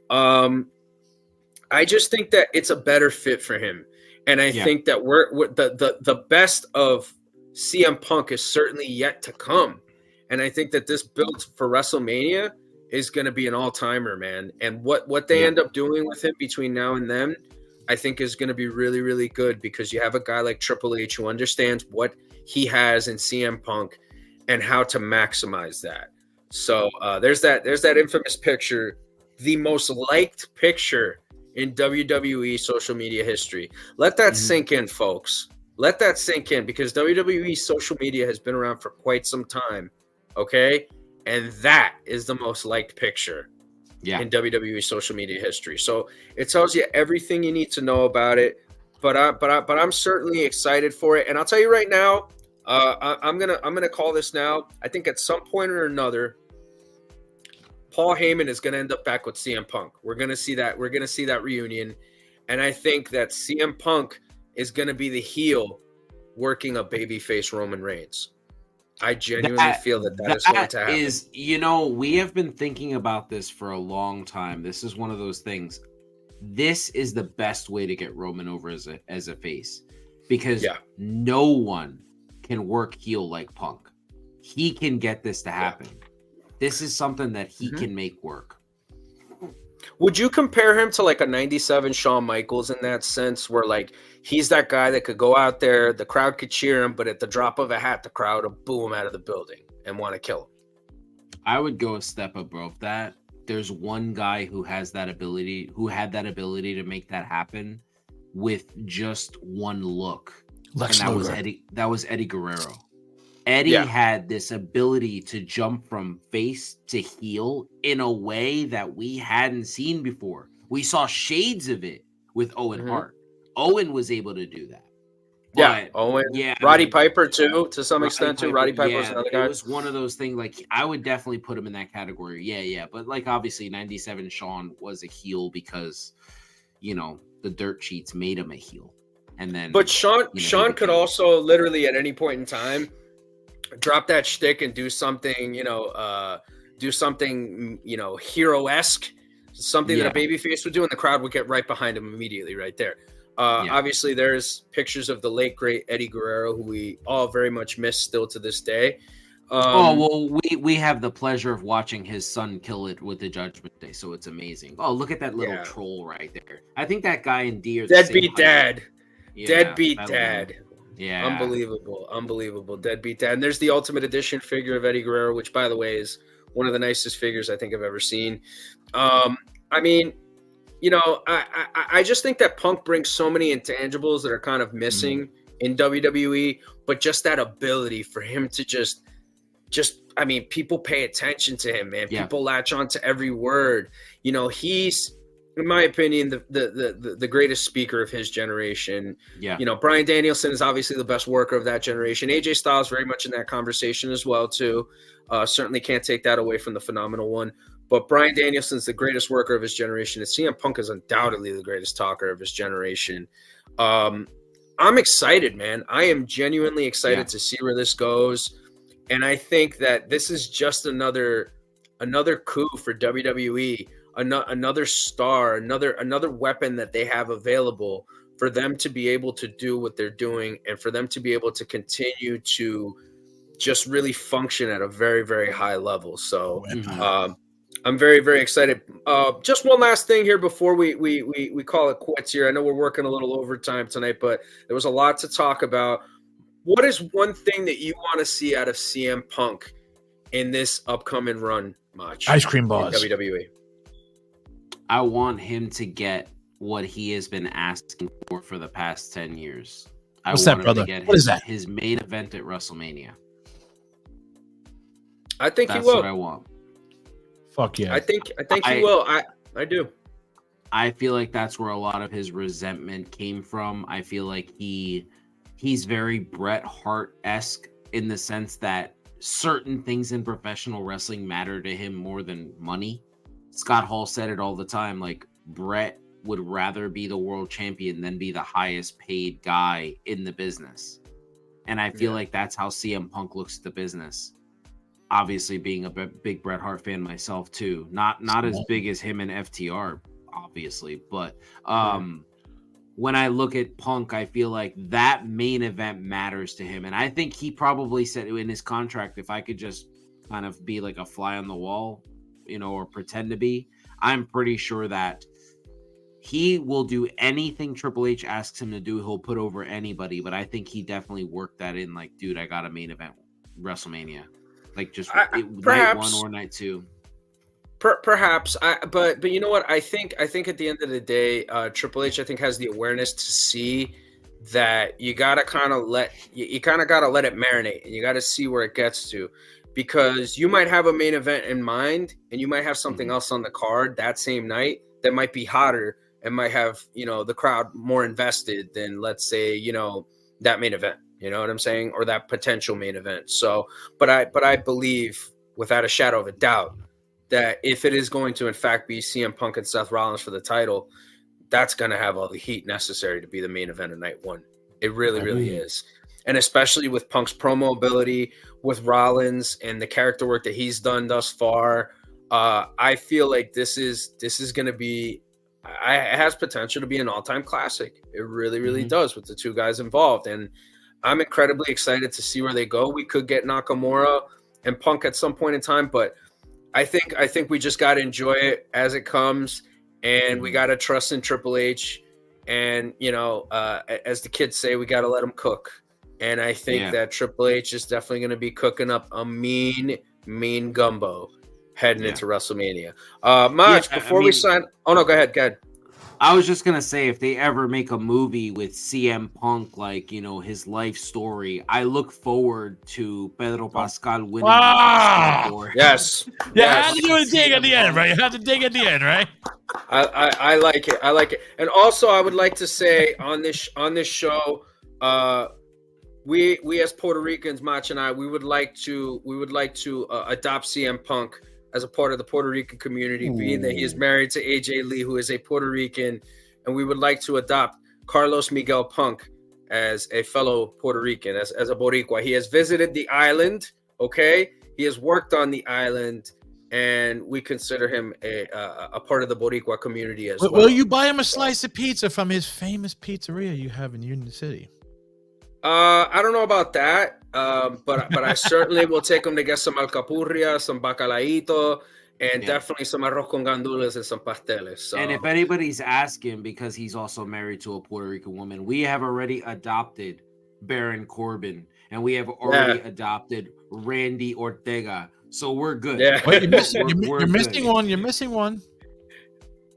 I just think that it's a better fit for him. And I think that we're the best of CM Punk is certainly yet to come. And I think that this build for WrestleMania is going to be an all-timer, man. And what they end up doing with him between now and then, I think is going to be really, really good, because you have a guy like Triple H who understands what he has in CM Punk and how to maximize that. So there's that infamous picture, the most liked picture in WWE social media history. Let that sink in, folks. Let that sink in, because WWE social media has been around for quite some time. Okay, and that is the most liked picture in WWE social media history. So it tells you everything you need to know about it. But I'm certainly excited for it. And I'll tell you right now, I'm gonna call this now. I think at some point or another, Paul Heyman is gonna end up back with CM Punk. We're gonna see that reunion, and I think that CM Punk is gonna be the heel working a babyface Roman Reigns. I genuinely feel that is going to happen. We have been thinking about this for a long time. This is one of those things. This is the best way to get Roman over as a face, because no one can work heel like Punk. He can get this to happen. This is something that he can make work. Would you compare him to like a 97 Shawn Michaels in that sense, where like he's that guy that could go out there, the crowd could cheer him, but at the drop of a hat, the crowd will boo him out of the building and want to kill him? I would go a step above that. There's one guy who has that ability, who had that ability to make that happen with just one look. Lex and Luger. that was Eddie Guerrero. Eddie had this ability to jump from face to heel in a way that we hadn't seen before. We saw shades of it with Owen Hart. Owen was able to do that. But, Owen. Yeah, Roddy Piper too, to some extent too. Roddy Piper was another guy. It was one of those things. Like I would definitely put him in that category. Yeah. But like obviously, 97 Shawn was a heel because the dirt sheets made him a heel, and then. But Shawn could also literally at any point in time drop that shtick and do something, hero-esque, something that a babyface would do, and the crowd would get right behind him immediately right there. Obviously, there's pictures of the late, great Eddie Guerrero, who we all very much miss still to this day. We have the pleasure of watching his son kill it with the Judgment Day, so it's amazing. Oh, look at that little troll right there. I think that guy and Dee are the Deadbeat same Dad. Yeah, Deadbeat Dad. Yeah. Unbelievable. Deadbeat Dad. And there's the Ultimate Edition figure of Eddie Guerrero, which, by the way, is one of the nicest figures I think I've ever seen. I just think that Punk brings so many intangibles that are kind of missing in WWE, but just that ability for him to just people pay attention to him, man. People latch on to every word. He's, in my opinion, the greatest speaker of his generation. Yeah. Bryan Danielson is obviously the best worker of that generation. AJ Styles very much in that conversation as well, too. Certainly can't take that away from the phenomenal one. But Bryan Danielson's the greatest worker of his generation. And CM Punk is undoubtedly the greatest talker of his generation. I'm excited, man. I am genuinely excited to see where this goes. And I think that this is just another coup for WWE. Another star, another weapon that they have available for them to be able to do what they're doing, and for them to be able to continue to just really function at a very, very high level. So I'm very, very excited. Just one last thing here before we call it quits here. I know we're working a little overtime tonight, but there was a lot to talk about. What is one thing that you want to see out of CM Punk in this upcoming run, Mach? Ice cream balls. WWE. I want him to get what he has been asking for the past 10 years. What's that, brother? What is that? His main event at WrestleMania. I think that's he will. What I want. Fuck yeah. I think he will. I do. I feel like that's where a lot of his resentment came from. I feel like he's very Bret Hart-esque in the sense that certain things in professional wrestling matter to him more than money. Scott Hall said it all the time, like Bret would rather be the world champion than be the highest paid guy in the business. And I feel like that's how CM Punk looks at the business. Obviously being a big Bret Hart fan myself too. Not as big as him and FTR, obviously. But when I look at Punk, I feel like that main event matters to him. And I think he probably said in his contract, if I could just kind of be like a fly on the wall, or pretend to be, I'm pretty sure that he will do anything Triple H asks him to do. He'll put over anybody, but I think he definitely worked that in. Like, dude, I got a main event WrestleMania, like just night one or night two. Perhaps, but you know what? I think at the end of the day, Triple H I think has the awareness to see that you gotta kind of let it marinate, and you gotta see where it gets to. Because you might have a main event in mind, and you might have something else on the card that same night that might be hotter and might have, the crowd more invested than, let's say, that main event. You know what I'm saying? Or that potential main event. So, but I believe without a shadow of a doubt that if it is going to in fact be CM Punk and Seth Rollins for the title, that's going to have all the heat necessary to be the main event of night one. It really, really is. And especially with Punk's promo ability, with Rollins and the character work that he's done thus far, I feel like this is going to be, it has potential to be an all-time classic. It really, really does with the two guys involved. And I'm incredibly excited to see where they go. We could get Nakamura and Punk at some point in time, but I think we just got to enjoy it as it comes, and we got to trust in Triple H. And, as the kids say, we got to let him cook. And I think that Triple H is definitely going to be cooking up a mean gumbo heading into WrestleMania. Before we sign... Oh, no, go ahead. I was just gonna say, if they ever make a movie with CM Punk, like his life story, I look forward to Pedro Pascal winning. Yes, you have to do a dig at the end, right? You have to dig at the end, right? I like it, and also I would like to say on this show, we as Puerto Ricans, Macho and I, we would like to adopt CM Punk as a part of the Puerto Rican community, being that he is married to AJ Lee, who is a Puerto Rican, and we would like to adopt Carlos Miguel Punk as a fellow Puerto Rican, as a Boricua. He has visited the island, okay? He has worked on the island, and we consider him a part of the Boricua community as well. Will you buy him a slice of pizza from his famous pizzeria you have in Union City? I don't know about that, but I certainly will take him to get some alcapurria, some bacalaíto, and definitely some arroz con gandules and some pasteles. So. And if anybody's asking, because he's also married to a Puerto Rican woman, we have already adopted Baron Corbin, and we have already adopted Randy Ortega. So we're good. Yeah. Wait, you're missing one. You're missing one.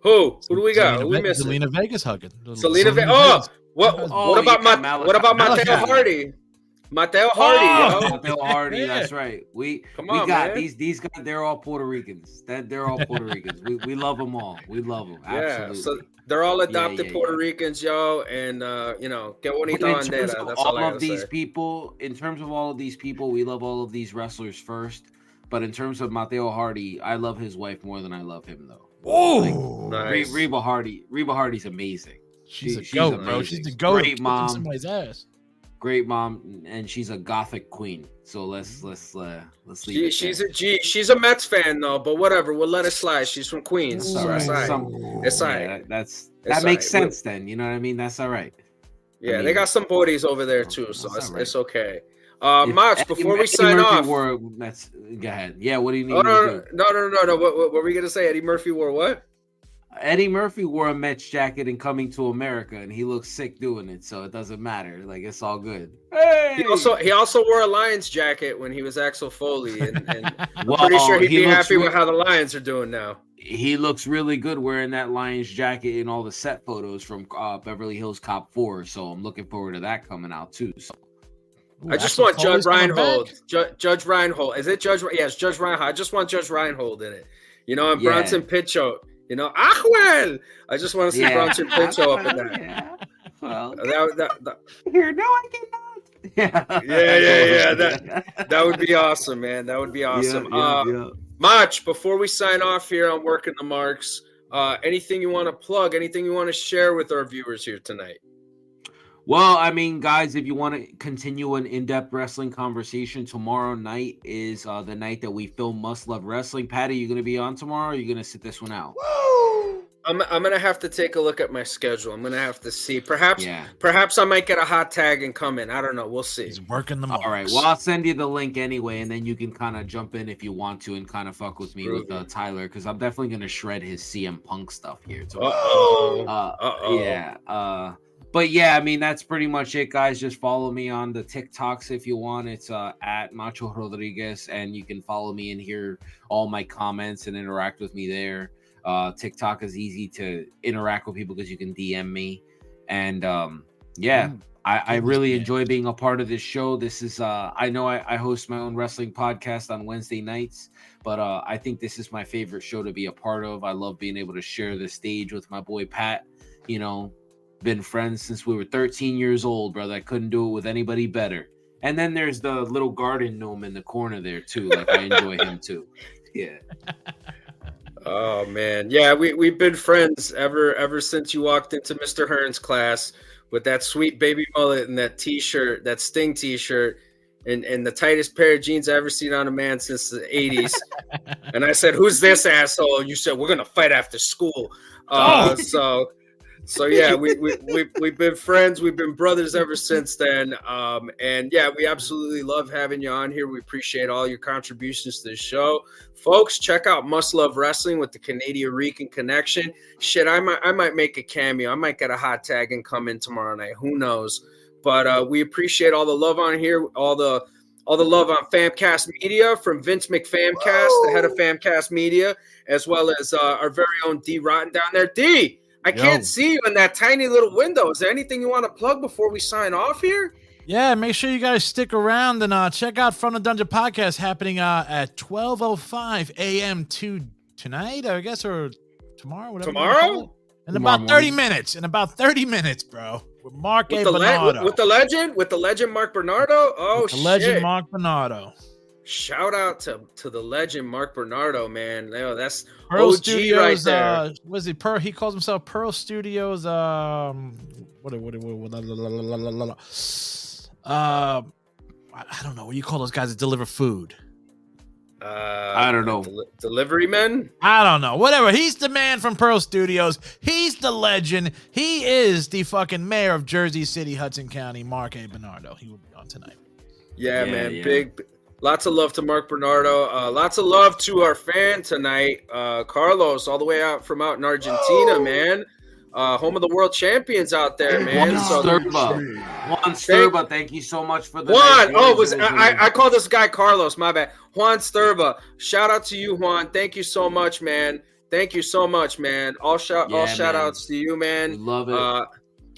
Who do we got? Who we missing? Selena Vegas hugging. Selena Vegas. What about Mateo Hardy? Mateo Hardy, Mateo Hardy, that's right. We got man. These guys. They're all Puerto Ricans. They're all Puerto Ricans. We love them all. We love them. Absolutely. Yeah, so they're all adopted Puerto Ricans, yo, and que bonita bandera. That's all I gotta say. In terms of all of these people, we love all of these wrestlers first. But in terms of Mateo Hardy, I love his wife more than I love him, though. Oh, nice. Reba Hardy's amazing. She's a goat, bro. She's the goat. Great mom. Somebody's ass. Great mom, and she's a gothic queen. So let's leave it. She's a Mets fan though, but whatever. We'll let it slide. She's from Queens, so it's all right. That makes sense then. You know what I mean? That's all right. Yeah, they got some bodies over there too, so it's okay. Max, before we sign off, go ahead. Yeah, what do you need? No. What were we gonna say? Eddie Murphy wore what? Eddie Murphy wore a Mets jacket in Coming to America, and he looks sick doing it, so it doesn't matter. Like, it's all good. Hey! He also wore a Lions jacket when he was Axel Foley, and I'm pretty sure he'd be happy with how the Lions are doing now. He looks really good wearing that Lions jacket in all the set photos from Beverly Hills Cop 4, so I'm looking forward to that coming out too. So. I just want Judge Reinhold. Judge Reinhold. Is it Judge? Yes, Judge Reinhold. I just want Judge Reinhold in it. And Bronson Pinchot. Ajuel! I just want to see Bronson Pinchot up in that. Yeah. Well, here, no, I cannot. Yeah. That would be awesome, man. That would be awesome. Mach, before we sign off here on Working the Marks, anything you want to plug? Anything you want to share with our viewers here tonight? Well, I mean, guys, if you want to continue an in-depth wrestling conversation, tomorrow night is the night that we film Must Love Wrestling. Patty, you going to be on tomorrow, or are you going to sit this one out? Woo! I'm going to have to take a look at my schedule. I'm going to have to see. Perhaps I might get a hot tag and come in. I don't know. We'll see. He's working the marks. All right. Well, I'll send you the link anyway, and then you can kind of jump in if you want to and kind of fuck with me with Tyler, because I'm definitely going to shred his CM Punk stuff here. Yeah. But yeah, I mean, that's pretty much it, guys. Just follow me on the TikToks if you want. It's at Macho Rodriguez, and you can follow me and hear all my comments and interact with me there. TikTok is easy to interact with people because you can DM me. And I really enjoy being a part of this show. This is I know I host my own wrestling podcast on Wednesday nights, but I think this is my favorite show to be a part of. I love being able to share the stage with my boy Pat. Been friends since we were 13 years old, brother. I couldn't do it with anybody better. And then there's the little garden gnome in the corner there too. Like, I enjoy him too. Yeah. Oh man, yeah. We've been friends ever since you walked into Mr. Hearn's class with that sweet baby mullet and that T-shirt, that Sting T-shirt, and the tightest pair of jeans I ever seen on a man since the 80s. And I said, "Who's this asshole?" And you said, "We're gonna fight after school." So. So yeah, we've been friends, we've been brothers ever since then. And yeah, we absolutely love having you on here. We appreciate all your contributions to the show. Folks, check out Must Love Wrestling with the Canadian Rican connection. Shit, I might make a cameo. I might get a hot tag and come in tomorrow night. Who knows? But we appreciate all the love on here, all the love on Famcast Media from Vince McFamcast, the head of Famcast Media, as well as our very own Dee Rotten down there. Dee, I can't see you in that tiny little window. Is there anything you want to plug before we sign off here? Yeah, make sure you guys stick around and check out From the Dungeon podcast happening at 12:05 a.m. tonight, I guess, or tomorrow. Whatever. Tomorrow? In about 30 minutes. In about 30 minutes, bro. With Mark A. Bernardo. With the legend Mark Bernardo. Oh, shit. The legend Mark Bernardo. Shout out to the legend Mark Bernardo, man. That's Pearl OG Studios, right there. Was he Pearl? He calls himself Pearl Studios. I don't know. What do you call those guys that deliver food? I don't know. Delivery men? I don't know. Whatever. He's the man from Pearl Studios. He's the legend. He is the fucking mayor of Jersey City, Hudson County, Mark A. Bernardo. He will be on tonight. Yeah, man. Yeah. Big. Lots of love to Mark Bernardo. Lots of love to our fan tonight, Carlos, all the way out in Argentina, man. Home of the world champions out there, man. Juan Sturba, thank you so much for the Juan. I call this guy Carlos, my bad. Juan Sturba. Shout out to you, Juan. Thank you so much, man. Thank you so much, man. All shout outs to you, man. We love it.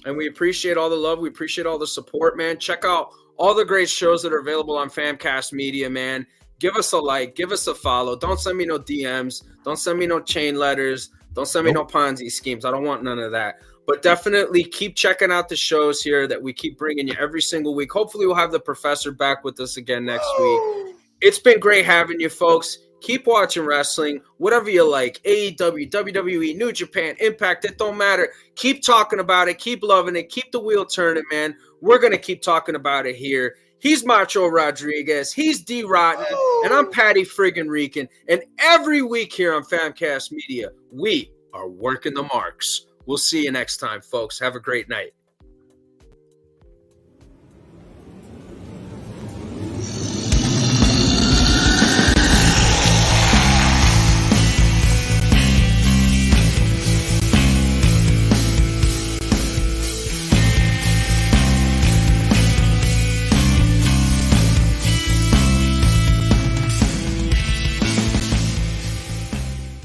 And we appreciate all the love. We appreciate all the support, man. Check out all the great shows that are available on Famcast Media, man. Give us a like. Give us a follow. Don't send me no DMs. Don't send me no chain letters. Don't send me no Ponzi schemes. I don't want none of that. But definitely keep checking out the shows here that we keep bringing you every single week. Hopefully we'll have the professor back with us again next week. It's been great having you, folks. Keep watching wrestling, whatever you like. AEW, WWE, New Japan, Impact, it don't matter. Keep talking about it. Keep loving it. Keep the wheel turning, man. We're going to keep talking about it here. He's Macho Rodriguez. He's Dee Rotten. And I'm Patty friggin' Rican. And every week here on Famcast Media, we are working the marks. We'll see you next time, folks. Have a great night.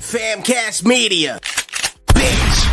Famcast Media, bitch.